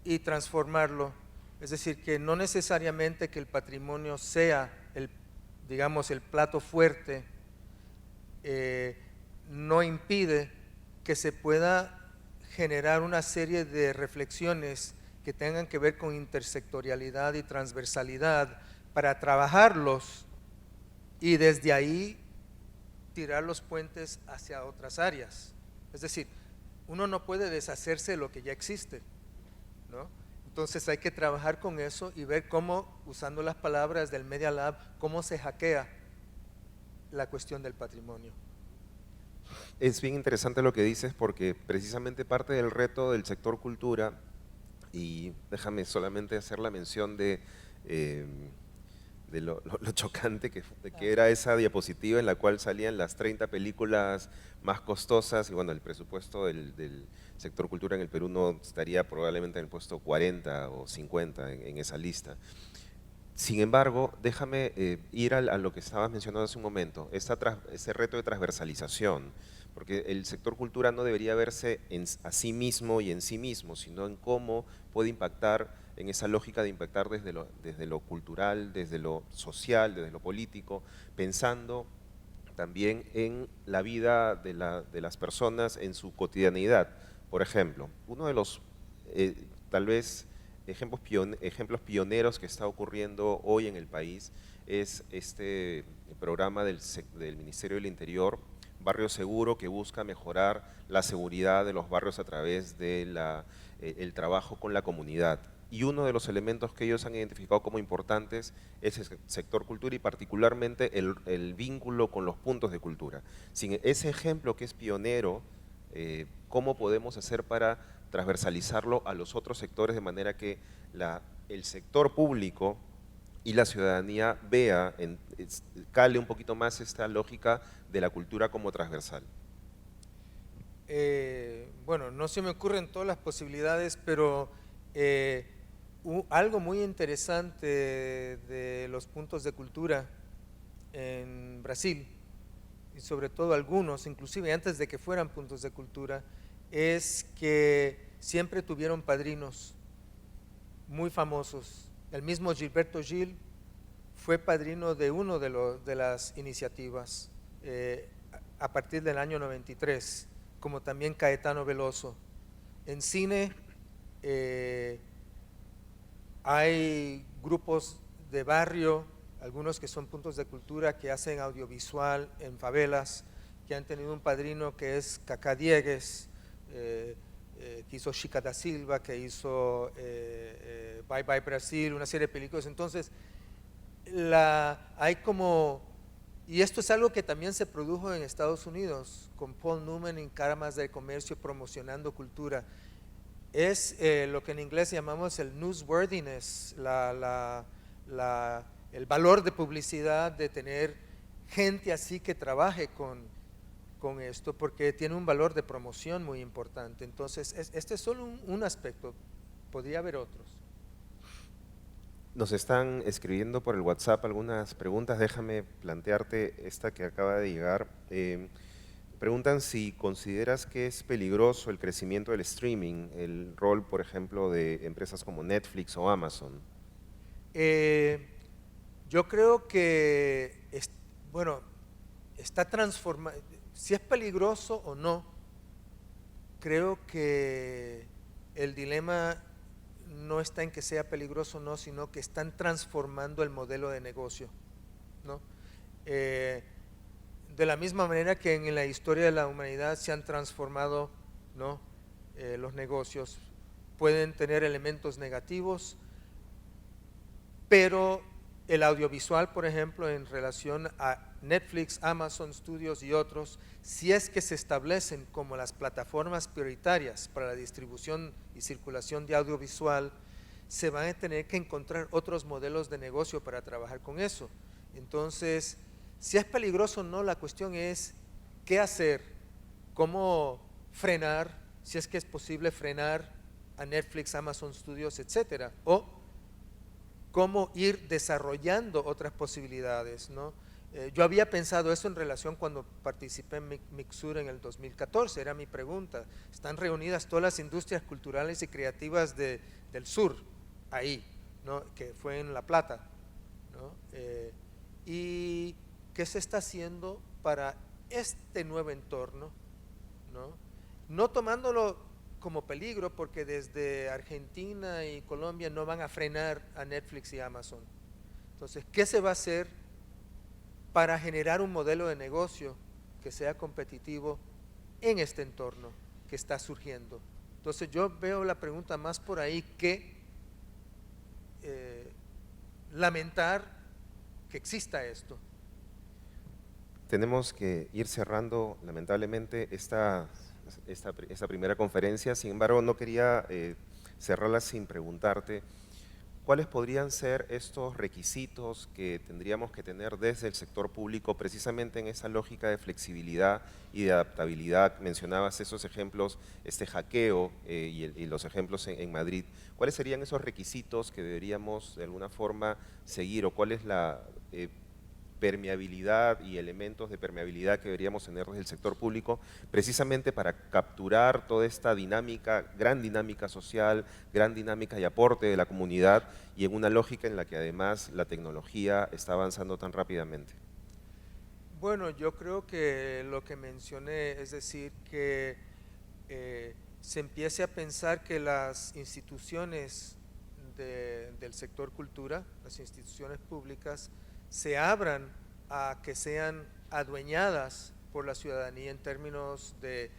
y transformarlo. Es decir, que no necesariamente que el patrimonio sea, digamos, el plato fuerte, no impide que se pueda generar una serie de reflexiones que tengan que ver con intersectorialidad y transversalidad para trabajarlos y desde ahí tirar los puentes hacia otras áreas. Es decir, uno no puede deshacerse de lo que ya existe, ¿no? Entonces hay que trabajar con eso y ver cómo, usando las palabras del Media Lab, cómo se hackea la cuestión del patrimonio. Es bien interesante lo que dices porque precisamente parte del reto del sector cultura y déjame solamente hacer la mención de lo chocante que era esa diapositiva en la cual salían las 30 películas más costosas y bueno, el presupuesto del sector cultura en el Perú no estaría probablemente en el puesto 40 o 50 en esa lista. Sin embargo, déjame ir a lo que estabas mencionando hace un momento, ese reto de transversalización, porque el sector cultura no debería verse a sí mismo y en sí mismo, sino en cómo puede impactar, en esa lógica de impactar desde lo cultural, desde lo social, desde lo político, pensando también en la vida de las personas, en su cotidianidad. Por ejemplo, uno de los, tal vez, ejemplos pioneros que está ocurriendo hoy en el país es este programa del Ministerio del Interior, Barrio Seguro, que busca mejorar la seguridad de los barrios a través de el trabajo con la comunidad. Y uno de los elementos que ellos han identificado como importantes es el sector cultura y particularmente el vínculo con los puntos de cultura. Sin ese ejemplo que es pionero, ¿cómo podemos hacer para transversalizarlo a los otros sectores de manera que el sector público y la ciudadanía vea, cale un poquito más esta lógica de la cultura como transversal? Bueno, no se me ocurren todas las posibilidades, pero algo muy interesante de los puntos de cultura en Brasil, y sobre todo algunos, inclusive antes de que fueran puntos de cultura, es que siempre tuvieron padrinos muy famosos. El mismo Gilberto Gil fue padrino de uno de las iniciativas a partir del año 93, como también Caetano Veloso. En cine hay grupos de barrio, algunos que son puntos de cultura que hacen audiovisual en favelas, que han tenido un padrino que es Cacá Diegues, que hizo Chica da Silva, que hizo Bye Bye Brasil, una serie de películas. Entonces, hay como, y esto es algo que también se produjo en Estados Unidos, con Paul Newman en Cámaras de Comercio promocionando cultura. Es lo que en inglés llamamos el newsworthiness, el valor de publicidad de tener gente así que trabaje con esto, porque tiene un valor de promoción muy importante. Entonces, este es solo un aspecto, podría haber otros. Nos están escribiendo por el WhatsApp algunas preguntas, déjame plantearte esta que acaba de llegar. Preguntan si consideras que es peligroso el crecimiento del streaming, el rol, por ejemplo, de empresas como Netflix o Amazon. Yo creo que, bueno, está transformado, si es peligroso o no, creo que el dilema no está en que sea peligroso o no, sino que están transformando el modelo de negocio, ¿no? De la misma manera que en la historia de la humanidad se han transformado, ¿no? Los negocios pueden tener elementos negativos, pero el audiovisual, por ejemplo, en relación a Netflix, Amazon Studios y otros, si es que se establecen como las plataformas prioritarias para la distribución y circulación de audiovisual, se van a tener que encontrar otros modelos de negocio para trabajar con eso. Entonces, si es peligroso o no, la cuestión es qué hacer, cómo frenar, si es que es posible frenar a Netflix, Amazon Studios, etcétera, o cómo ir desarrollando otras posibilidades, ¿no? Yo había pensado eso en relación cuando participé en Mixur en el 2014, era mi pregunta. Están reunidas todas las industrias culturales y creativas del sur, ahí, ¿no? Que fue en La Plata, ¿no? Y qué se está haciendo para este nuevo entorno, ¿no? No tomándolo como peligro, porque desde Argentina y Colombia no van a frenar a Netflix y Amazon. Entonces, ¿qué se va a hacer para generar un modelo de negocio que sea competitivo en este entorno que está surgiendo? Entonces, yo veo la pregunta más por ahí que lamentar que exista esto. Tenemos que ir cerrando, lamentablemente, esta primera conferencia. Sin embargo, no quería cerrarla sin preguntarte, ¿cuáles podrían ser estos requisitos que tendríamos que tener desde el sector público precisamente en esa lógica de flexibilidad y de adaptabilidad? Mencionabas esos ejemplos, este hackeo y los ejemplos en Madrid. ¿Cuáles serían esos requisitos que deberíamos de alguna forma seguir o cuál es la permeabilidad y elementos de permeabilidad que deberíamos tener desde el sector público, precisamente para capturar toda esta dinámica, gran dinámica social, gran dinámica y aporte de la comunidad y en una lógica en la que además la tecnología está avanzando tan rápidamente? Bueno, yo creo que lo que mencioné, es decir, que se empiece a pensar que las instituciones del sector cultura, las instituciones públicas, se abran a que sean adueñadas por la ciudadanía en términos de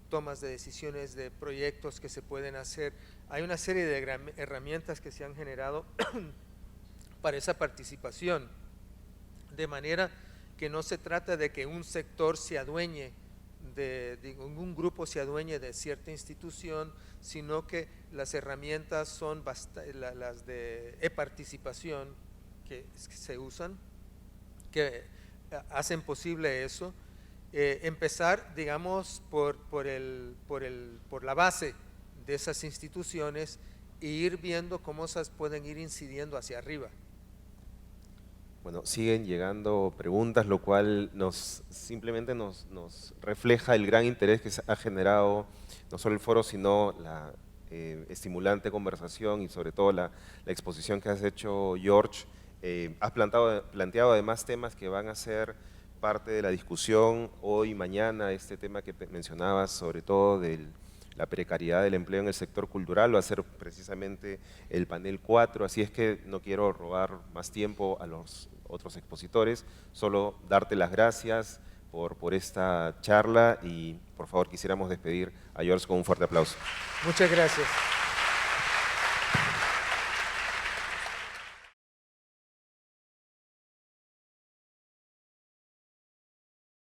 tomas de decisiones, de proyectos que se pueden hacer. Hay una serie de herramientas que se han generado para esa participación, de manera que no se trata de que un sector se adueñe un grupo se adueñe de cierta institución, sino que las herramientas son las de e-participación que se usan, que hacen posible eso. Empezar, digamos, por la base de esas instituciones e ir viendo cómo esas pueden ir incidiendo hacia arriba. Bueno, siguen llegando preguntas, lo cual simplemente nos refleja el gran interés que se ha generado no solo el foro, sino la estimulante conversación y sobre todo la exposición que has hecho, George. Has planteado además temas que van a ser parte de la discusión hoy y mañana, este tema que mencionabas, sobre todo de la precariedad del empleo en el sector cultural, va a ser precisamente el panel 4, así es que no quiero robar más tiempo a los otros expositores, solo darte las gracias por esta charla y por favor quisiéramos despedir a George con un fuerte aplauso. Muchas gracias.